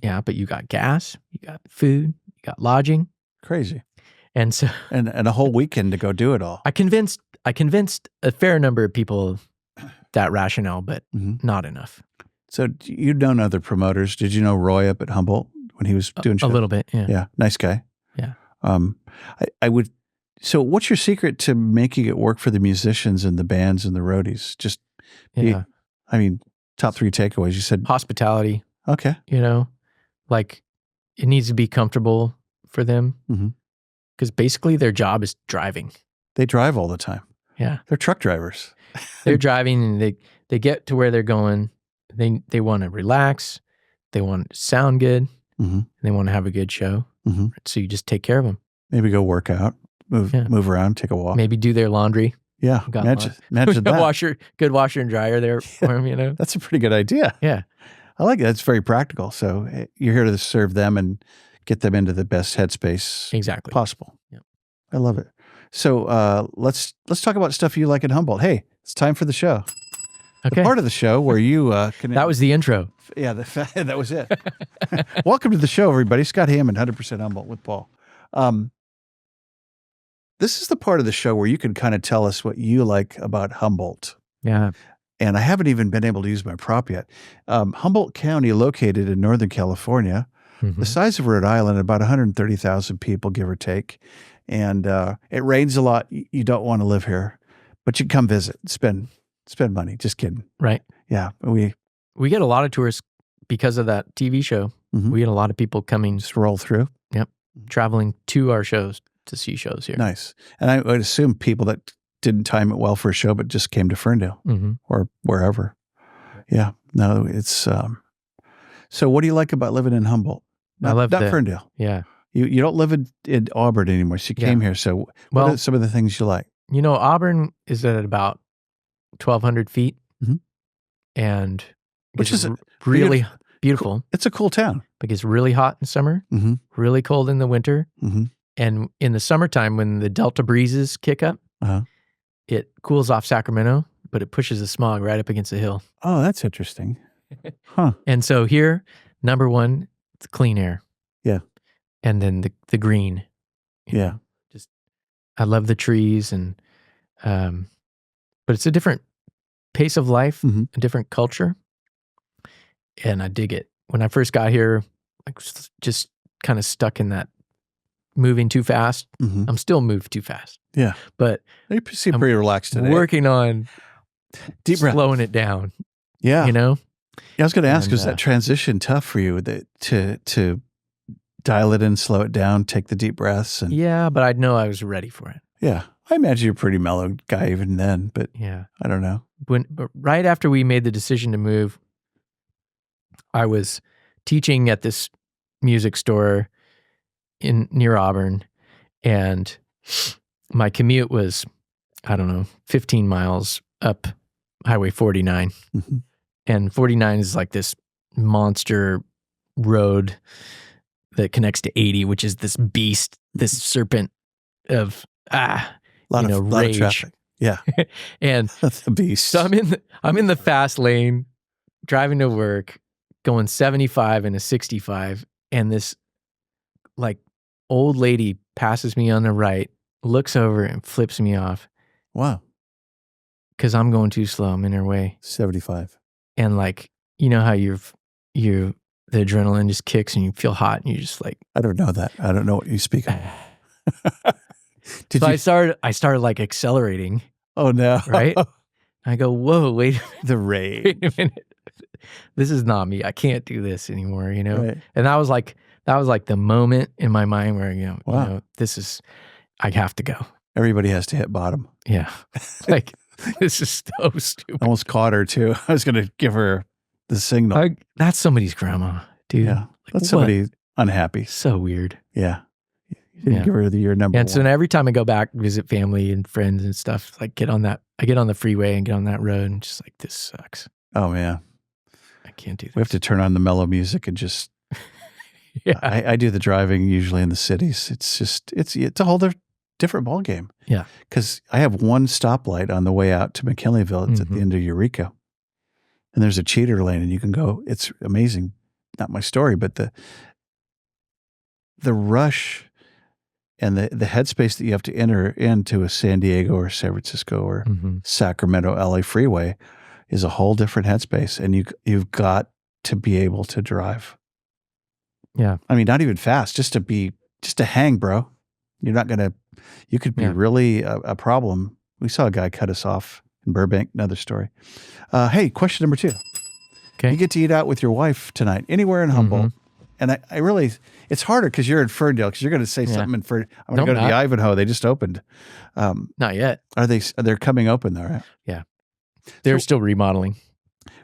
B: Yeah, but you got gas, you got food, you got lodging.
A: Crazy.
B: And so
A: and a whole weekend to go do it all.
B: I convinced a fair number of people that rationale, but not enough.
A: So you'd known other promoters. Did you know Roy up at Humboldt when he was doing shows?
B: A little bit, yeah.
A: Yeah, nice guy.
B: Yeah.
A: I would. So what's your secret to making it work for the musicians and the bands and the roadies? Just, top 3 takeaways. You said
B: hospitality.
A: Okay.
B: Like it needs to be comfortable for them because basically their job is driving.
A: They drive all the time.
B: Yeah.
A: They're truck drivers.
B: They're driving, and they get to where they're going. They want to relax. They want to sound good. They want to have a good show. So you just take care of them.
A: Maybe go work out, move around, take a walk.
B: Maybe do their laundry.
A: Yeah. Imagine that.
B: Good washer and dryer there for them,
A: That's a pretty good idea.
B: Yeah.
A: I like it. It's very practical. So you're here to serve them and get them into the best headspace possible.
B: Yep.
A: I love it. So let's talk about stuff you like in Humboldt. Hey, it's time for the show.
B: Okay.
A: The part of the show where you can.
B: That was the intro.
A: Yeah, that was it. Welcome to the show, everybody. Scott Hammond, 100% Humboldt with Paul. This is the part of the show where you can kind of tell us what you like about Humboldt.
B: Yeah.
A: And I haven't even been able to use my prop yet. Humboldt County, located in Northern California, the size of Rhode Island, about 130,000 people, give or take. And it rains a lot. You don't want to live here. But you come visit, spend money. Just kidding.
B: Right.
A: Yeah.
B: We get a lot of tourists because of that TV show.
A: Mm-hmm.
B: We get a lot of people coming.
A: Just roll through.
B: Yep. Traveling to our shows to see shows here.
A: Nice. And I would assume people that didn't time it well for a show, but just came to Ferndale or wherever. Yeah. No, it's, so what do you like about living in Humboldt? Not Ferndale.
B: Yeah.
A: You don't live in Auburn anymore. So you came here. So what are some of the things you like?
B: Auburn is at about 1,200 feet.
A: Mm-hmm.
B: And
A: which is
B: really beautiful.
A: It's a cool town.
B: It gets really hot in summer, really cold in the winter.
A: Mm-hmm.
B: And in the summertime, when the Delta breezes kick up, it cools off Sacramento, but it pushes the smog right up against the hill.
A: Oh, that's interesting. Huh.
B: And so here, number one, it's clean air.
A: Yeah.
B: And then the green.
A: Yeah.
B: Just, I love the trees but it's a different pace of life, a different culture. And I dig it. When I first got here, I was just kind of stuck in that moving too fast. I'm still moved too fast.
A: Yeah.
B: But
A: you seem pretty relaxed today.
B: Working on
A: deep breath,
B: slowing it down.
A: Yeah.
B: Yeah,
A: I was going to ask, was that transition tough for you to dial it in, slow it down, take the deep breaths?
B: Yeah, but I know I was ready for it.
A: Yeah. I imagine you're a pretty mellow guy even then, but
B: yeah,
A: I don't know.
B: But right after we made the decision to move, I was teaching at this music store near Auburn, and my commute was, 15 miles up Highway 49. And 49 is like this monster road that connects to 80, which is this beast, this serpent of
A: lot of traffic. Yeah.
B: And
A: that's a beast.
B: So I'm in the fast lane driving to work, going 75 and a 65, and this like old lady passes me on the right, looks over and flips me off.
A: Wow.
B: Because I'm going too slow. I'm in her way.
A: 75.
B: And like, you know how the adrenaline just kicks and you feel hot and you're just like,
A: I don't know that. I don't know what you speak of.
B: I started like accelerating.
A: Oh no.
B: Right? I go, whoa, wait.
A: The rage.
B: Wait a minute. This is not me. I can't do this anymore,
A: Right.
B: And that was like the moment in my mind where,
A: wow.
B: This is, I have to go.
A: Everybody has to hit bottom.
B: Yeah. Like, this is so stupid.
A: Almost caught her too. I was going to give her the signal.
B: That's somebody's grandma, dude.
A: Yeah. That's somebody unhappy.
B: So weird.
A: Yeah. You didn't give her your number
B: and
A: one.
B: So every time I go back, visit family and friends and stuff, like I get on the freeway and get on that road and just like, this sucks.
A: Oh man.
B: I can't do this.
A: We have to turn on the mellow music and just, yeah. I do the driving usually in the cities. It's just, it's a whole different ball game.
B: Yeah.
A: Because I have one stoplight on the way out to McKinleyville. It's at the end of Eureka. And there's a cheater lane and you can go. It's amazing. Not my story, but the rush and the headspace that you have to enter into a San Diego or San Francisco or Sacramento, LA freeway is a whole different headspace. And you've got to be able to drive.
B: Yeah.
A: I mean, not even fast, just to hang, bro. You could be really a problem. We saw a guy cut us off in Burbank, another story. Hey, question number 2.
B: Okay.
A: You get to eat out with your wife tonight, anywhere in Humboldt. And I really, it's harder because you're in Ferndale, because you're going to say something in Ferndale. I'm going to go to the Ivanhoe. They just opened.
B: Not yet.
A: They're coming open though, right?
B: Yeah. They're still remodeling.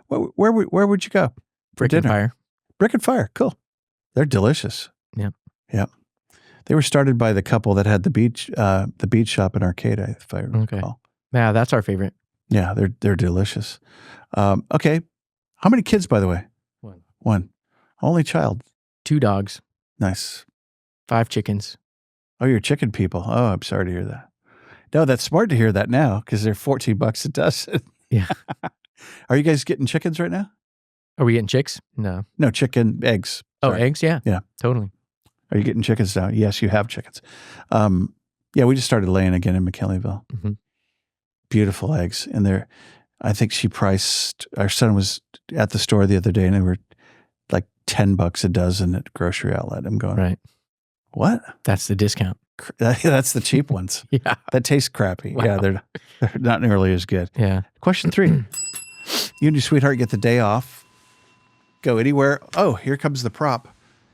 A: Where would you go?
B: Brick and Fire.
A: Brick and Fire. Cool. They're delicious.
B: Yeah.
A: Yeah. They were started by the couple that had the beach shop and arcade, if I recall.
B: Yeah, that's our favorite.
A: Yeah, they're delicious. Okay. How many kids, by the way? One. Only child. 2
B: dogs.
A: Nice.
B: 5 chickens.
A: Oh, you're chicken people. Oh, I'm sorry to hear that. No, that's smart to hear that now because they're $14 a dozen.
B: Yeah.
A: Are you guys getting chickens right now?
B: Are we getting chicks? No.
A: No, chicken eggs.
B: Oh, eggs? Yeah.
A: Yeah.
B: Totally.
A: Are you getting chickens now? Yes, you have chickens. Yeah, we just started laying again in McKinleyville. Beautiful eggs. And I think our son was at the store the other day and they were like $10 a dozen at grocery outlet. I'm going,
B: right.
A: What?
B: That's the discount.
A: That's the cheap ones.
B: Yeah.
A: That tastes crappy.
B: Wow.
A: Yeah. They're not nearly as good.
B: Yeah.
A: Question 3. You and your sweetheart get the day off. Go anywhere. Oh, here comes the prop.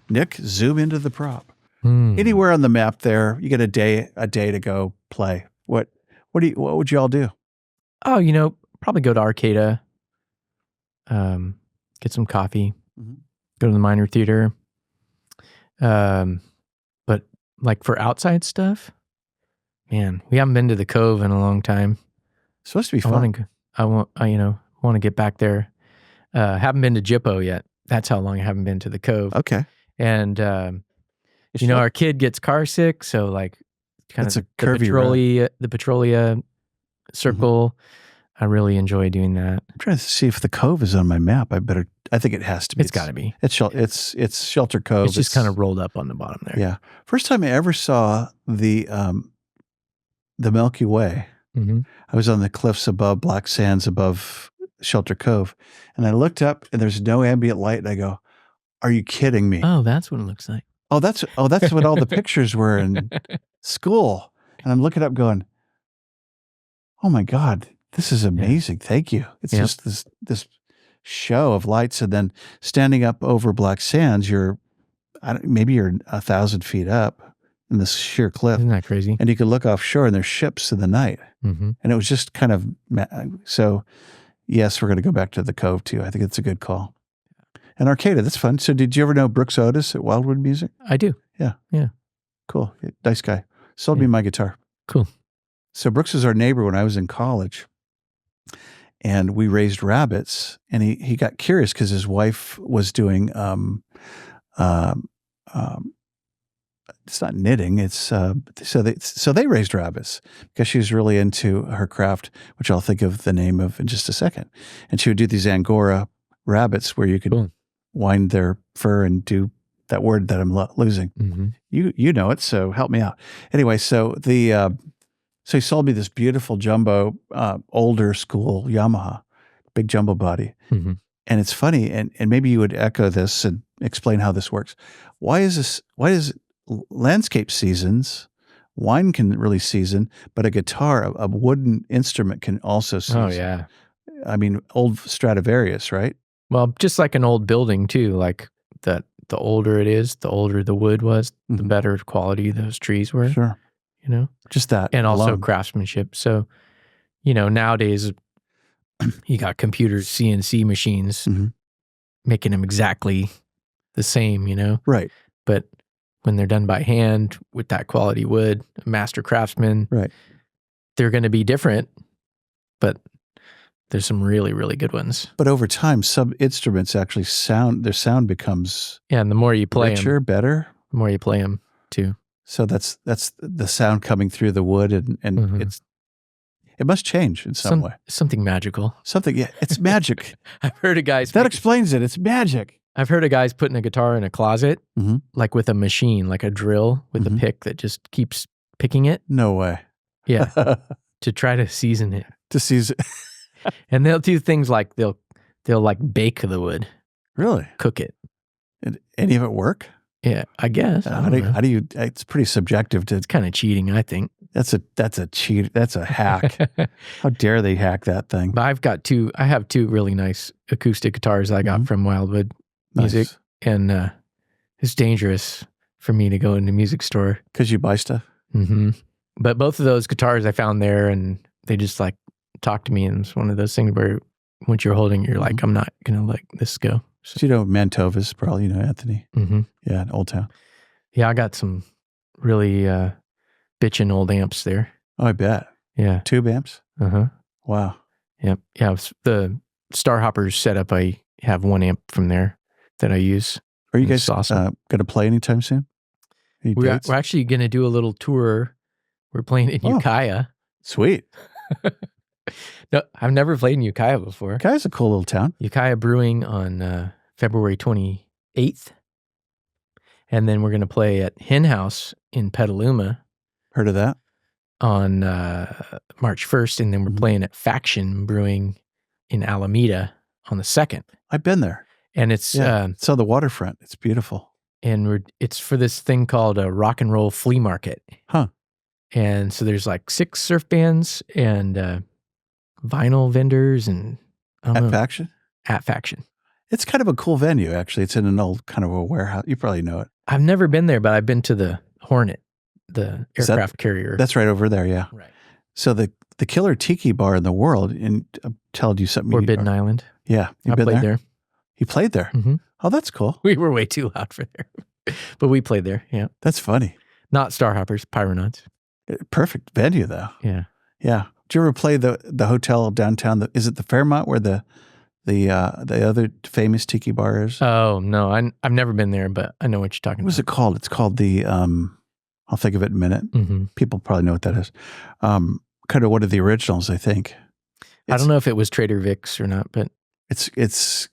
A: Nick, zoom into the prop. Anywhere on the map there, you get a day to go play. What would you all do?
B: Oh, probably go to Arcata, get some coffee, go to the minor theater. But like for outside stuff, man, we haven't been to the Cove in a long time.
A: It's supposed to be fun.
B: I want to get back there. Haven't been to Jippo yet. That's how long I haven't been to the Cove.
A: Okay.
B: And our kid gets car sick, so like kind of the Petrolia circle. I really enjoy doing that.
A: I'm trying to see if the Cove is on my map. I think it has to be.
B: It's got to be.
A: It's Shelter Cove.
B: It's just kind of rolled up on the bottom there.
A: Yeah. First time I ever saw the Milky Way. I was on the cliffs above Black Sands above Shelter Cove, and I looked up and there's no ambient light, and I go, "Are you kidding me?"
B: Oh, that's what it looks like.
A: Oh, that's what all the pictures were in school. And I'm looking up going, "Oh my God, this is amazing. Yeah. Thank you." It's just this show of lights, and then standing up over Black Sands, maybe you're 1,000 feet up in this sheer cliff.
B: Isn't that crazy?
A: And you could look offshore and there's ships in the night. And it was just kind of, so yes, we're going to go back to the Cove too. I think it's a good call. And Arcata, that's fun. So did you ever know Brooks Otis at Wildwood Music?
B: I do.
A: Yeah.
B: Yeah.
A: Cool. Nice guy. Sold me my guitar.
B: Cool. So
A: Brooks was our neighbor when I was in college, and we raised rabbits, and he got curious because his wife was doing, it's not knitting. It's so they raised rabbits because she was really into her craft, which I'll think of the name of in just a second. And she would do these Angora rabbits where you could wind their fur and do that word that I'm losing. You know it, so help me out. Anyway, so so he sold me this beautiful jumbo, older school Yamaha, big jumbo body. And it's funny, and maybe you would echo this and explain how this works. Why is landscape seasons, wine can really season, but a guitar, a wooden instrument can also season?
B: Oh, yeah.
A: I mean, old Stradivarius, right?
B: Well, just like an old building too, like that. The older it is, the older the wood was, the better quality those trees were.
A: Sure. Just that.
B: And also craftsmanship. So, nowadays you got computers, CNC machines making them exactly the same,
A: Right.
B: But when they're done by hand with that quality wood, a master craftsman,
A: right,
B: they're going to be different, but there's some really, really good ones.
A: But over time, some instruments actually their sound becomes
B: and the more you play
A: richer,
B: them,
A: better.
B: The more you play them too.
A: So that's the sound coming through the wood, and it must change in some way.
B: Something magical.
A: Yeah, it's magic.
B: I've heard of guys
A: that explains it. It's magic.
B: I've heard of guys putting a guitar in a closet, like with a machine, like a drill with a pick that just keeps picking it.
A: No way.
B: Yeah, to try to season it. And they'll do things like they'll like bake the wood.
A: Really?
B: Cook it.
A: And any of it work?
B: Yeah, I guess.
A: How do you? It's pretty subjective.
B: It's kind of cheating, I think.
A: That's a cheat. That's a hack. How dare they hack that thing?
B: But I have two really nice acoustic guitars I got from Wildwood Music, and it's dangerous for me to go in the music store
A: because you buy stuff.
B: But both of those guitars I found there, and they just like talk to me, and it's one of those things where once you're holding, you're like, I'm not gonna let this go.
A: So Mantovas, probably Anthony. Yeah, in Old Town.
B: Yeah, I got some really bitchin' old amps there.
A: Oh, I bet.
B: Yeah,
A: tube amps. Wow.
B: Yep. Yeah, the Starhoppers setup. I have one amp from there that I use.
A: Are you guys going to play anytime soon?
B: We're actually going to do a little tour. We're playing in Ukiah.
A: Sweet.
B: No, I've never played in Ukiah before.
A: Ukiah's a cool little town.
B: Ukiah Brewing on February 28th. And then we're going to play at Hen House in Petaluma.
A: Heard of that?
B: On March 1st. And then we're playing at Faction Brewing in Alameda on the 2nd.
A: I've been there.
B: And it's
A: it's on the waterfront. It's beautiful.
B: And it's for this thing called a rock and roll flea market.
A: Huh.
B: And so there's like 6 surf bands and vinyl vendors and I don't know.
A: Faction?
B: At Faction.
A: It's kind of a cool venue, actually. It's in an old kind of a warehouse. You probably know it.
B: I've never been there, but I've been to the Hornet, the aircraft carrier.
A: That's right over there, yeah.
B: Right.
A: So the killer tiki bar in the world, and I'm telling you something.
B: Forbidden Island.
A: Yeah.
B: I played there.
A: You played there?
B: Mm-hmm.
A: Oh, that's cool.
B: We were way too loud for there. But we played there, yeah.
A: That's funny.
B: Not Starhoppers, Pyronauts.
A: Perfect venue, though.
B: Yeah.
A: Yeah. Did you ever play the hotel downtown? Is it the Fairmont where the other famous tiki bar is?
B: Oh, no. I've never been there, but I know what you're talking about.
A: What's it called? It's called the, I'll think of it in a minute.
B: Mm-hmm.
A: People probably know what that is. Kind of one of the originals, I think.
B: I don't know if it was Trader Vic's or not, but.
A: It's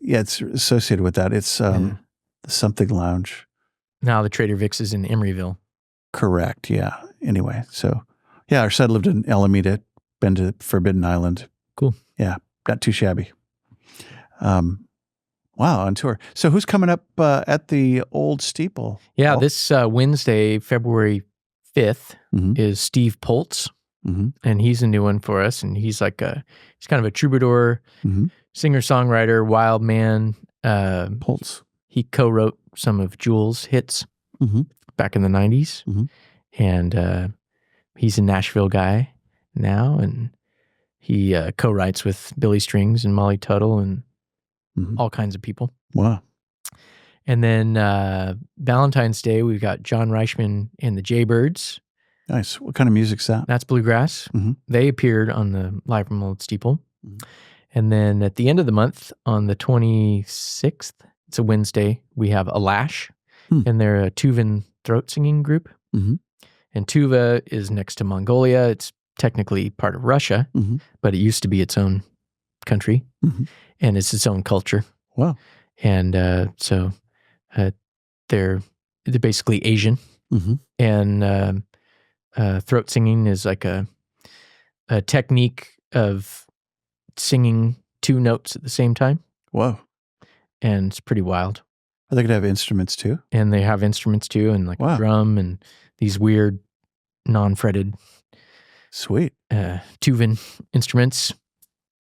A: associated with that. It's the something lounge.
B: Now the Trader Vic's is in Emeryville.
A: Correct. Yeah. Anyway, so yeah, our son lived in Alameda, been to Forbidden Island.
B: Cool.
A: Yeah. Not too shabby. Wow. On tour. So who's coming up at the Old Steeple?
B: Yeah. This Wednesday, February 5th is Steve Poltz.
A: Mm-hmm.
B: And he's a new one for us. And he's like he's kind of a troubadour, singer-songwriter, wild man.
A: Poltz.
B: He co-wrote some of Jewel's hits back in the 90s. Mm-hmm. And he's a Nashville guy now. And he co-writes with Billy Strings and Molly Tuttle and all kinds of people.
A: Wow.
B: And then Valentine's Day, we've got John Reichman and the Jaybirds.
A: Nice. What kind of music's that?
B: That's Bluegrass. Mm-hmm. They appeared on the Live from Old Steeple. Mm-hmm. And then at the end of the month, on the 26th, it's a Wednesday, we have Alash, and they're a Tuvan throat singing group. Mm-hmm. And Tuva is next to Mongolia. It's technically part of Russia, but it used to be its own country, and it's its own culture.
A: Wow.
B: And so they're basically Asian, and throat singing is like a technique of singing 2 notes at the same time.
A: Whoa.
B: And it's pretty wild.
A: Are they going to have instruments too?
B: And they have instruments too, and like a drum and these weird non-fretted
A: sweet
B: Tuvan instruments.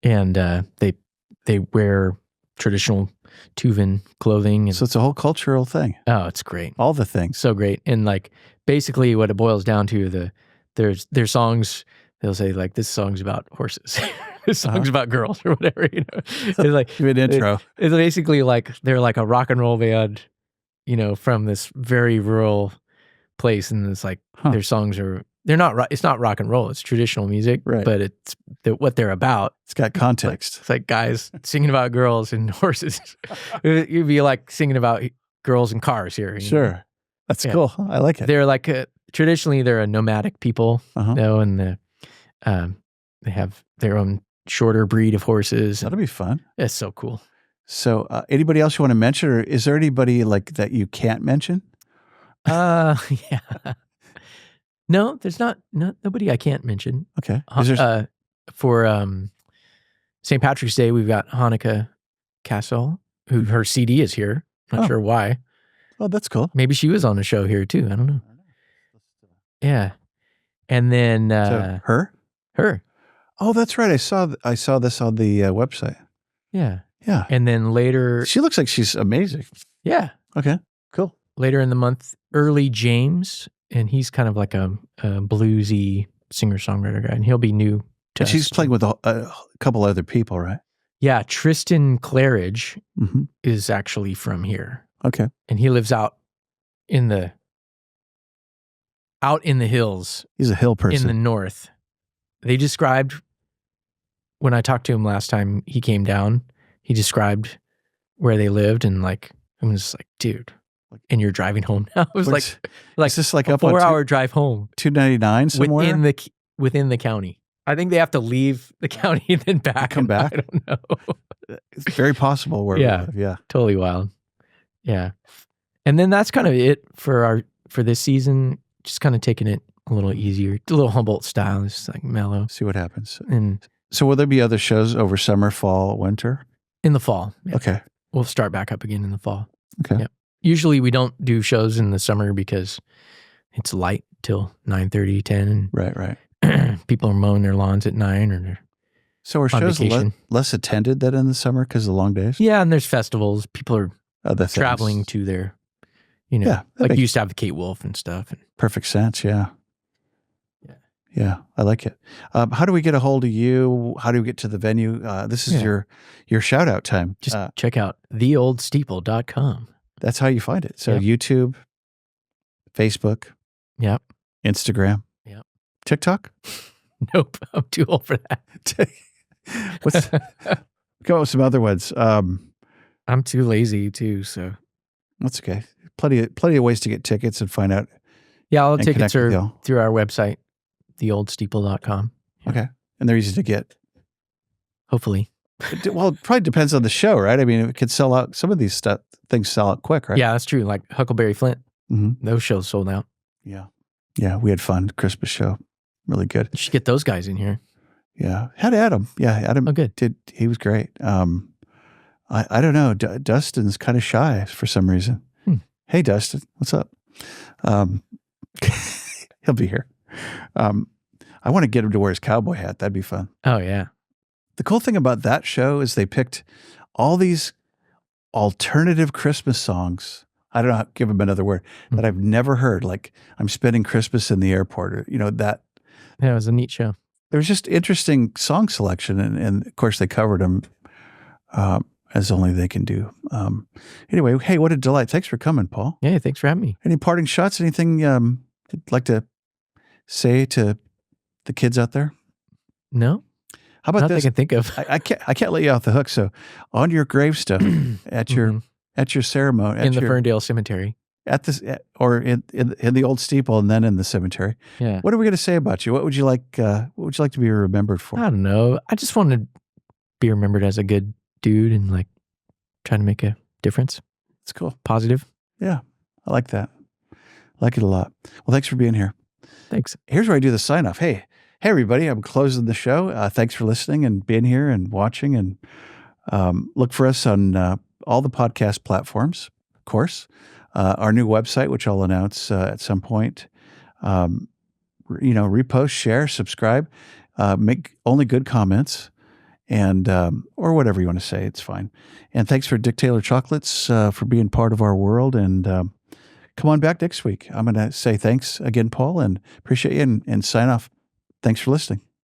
B: And they wear traditional Tuvan clothing. And,
A: so it's a whole cultural thing.
B: Oh, it's great.
A: All the things.
B: So great. And like basically what it boils down to, their songs, they'll say like, this song's about horses. This song's about girls or whatever, you know. It's like
A: give an intro.
B: It's basically like they're like a rock and roll band, you know, from this very rural place, and it's like their songs are it's not rock and roll, it's traditional music,
A: right?
B: But it's what they're about.
A: It's got context.
B: It's like guys singing about girls and horses. You'd be like singing about girls and cars here.
A: Sure, know? That's cool. I like it.
B: They're like traditionally they're a nomadic people, you know, and they have their own shorter breed of horses.
A: That'll be fun.
B: It's so cool.
A: So anybody else you want to mention, or is there anybody like that you can't mention?
B: Yeah. No, there's nobody I can't mention.
A: Okay.
B: For St. Patrick's Day, we've got Hanukkah Castle, who her CD is here. Not sure why.
A: Oh, that's cool.
B: Maybe she was on a show here too. I don't know. Yeah. And then
A: so her. Oh, that's right. I saw this on the website.
B: Yeah.
A: Yeah.
B: And then later,
A: she looks like she's amazing.
B: Yeah.
A: Okay. Cool.
B: Later in the month, Early James, and he's kind of like a bluesy singer-songwriter guy, and he'll be new to us.
A: She's playing with a couple other people, right?
B: Yeah. Tristan Claridge is actually from here.
A: Okay.
B: And he lives out in the hills.
A: He's a hill person.
B: In the north. They described, when I talked to him last time he came down, he described where they lived, and like, I'm just like, dude, and you're driving home now? It was like
A: is this like
B: a 4-hour drive home.
A: 299 somewhere?
B: Within the county. I think they have to leave the county and then
A: come back.
B: I don't know.
A: It's very possible where we live. Yeah.
B: Totally wild. Yeah. And then that's kind of it for this season. Just kind of taking it a little easier, a little Humboldt style, just like mellow.
A: See what happens.
B: And
A: so will there be other shows over summer, fall, winter?
B: In the fall. Yeah.
A: Okay.
B: We'll start back up again in the fall.
A: Okay.
B: Yeah. Usually we don't do shows in the summer because it's light till 9:30, 10.
A: Right.
B: And people are mowing their lawns at 9 or they're
A: So are
B: on
A: shows
B: vacation.
A: less attended than in the summer because of the long days?
B: Yeah, and there's festivals. People are
A: Other
B: traveling
A: things.
B: to their, you know,
A: Yeah, that
B: like
A: makes
B: you used to have the Kate Wolf and stuff. And
A: perfect sense. Yeah. I like it. How do we get a hold of you? How do we get to the venue? This is your shout out time.
B: just check out theoldsteeple.com.
A: That's how you find it. So
B: Yep.
A: YouTube, Facebook,
B: Yep.
A: Instagram,
B: Yep.
A: TikTok.
B: Nope. I'm too old for that.
A: What's go with some other ones?
B: I'm too lazy too. So
A: That's okay. Plenty of ways to get tickets and find out.
B: yeah, all the
A: And
B: tickets
A: connect with
B: are
A: y'all.
B: through our website, theoldsteeple.com.
A: Okay, and they're easy to get.
B: Hopefully.
A: Well, it probably depends on the show, right? I mean, it could sell out. Some of these things sell out quick, right?
B: Yeah, that's true. Like Huckleberry Flint,
A: Mm-hmm.
B: those shows sold out.
A: Yeah. We had fun. Christmas show, really good.
B: You should get those guys in here.
A: Yeah, had Adam. Yeah, Adam.
B: Oh, good.
A: He was great. I don't know. Dustin's kind of shy for some reason. Hey, Dustin, what's up? He'll be here. I want to get him to wear his cowboy hat. That'd be fun.
B: Oh, yeah.
A: The cool thing about that show is they picked all these alternative Christmas songs. I don't know how to give them another word that I've never heard. Like I'm spending Christmas in the airport, or that.
B: Yeah, it was a neat show.
A: There was just interesting song selection, and of course they covered them as only they can do. Anyway, hey, what a delight! Thanks for coming, Paul.
B: Yeah, thanks for having me.
A: Any parting shots? Anything you'd like to say to the kids out there?
B: No,
A: How about
B: not that I
A: this?
B: can think of.
A: I can't let you off the hook. So on your gravestone at your ceremony
B: in the Ferndale Cemetery.
A: at this or in the Old Steeple and then in the cemetery.
B: Yeah.
A: What are we going to say about you? What would you like? What would you like to be remembered for?
B: I don't know. I just want to be remembered as a good dude and like trying to make a difference.
A: It's cool.
B: Positive.
A: Yeah, I like that. I like it a lot. Well, thanks for being here.
B: Thanks.
A: Here's where I do the sign off. Hey, everybody! I'm closing the show. Thanks for listening and being here and watching. And look for us on all the podcast platforms, of course. Our new website, which I'll announce at some point. Repost, share, subscribe, make only good comments, and or whatever you want to say. It's fine. And thanks for Dick Taylor Chocolates for being part of our world. And come on back next week. I'm going to say thanks again, Paul, and appreciate you and sign off. Thanks for listening.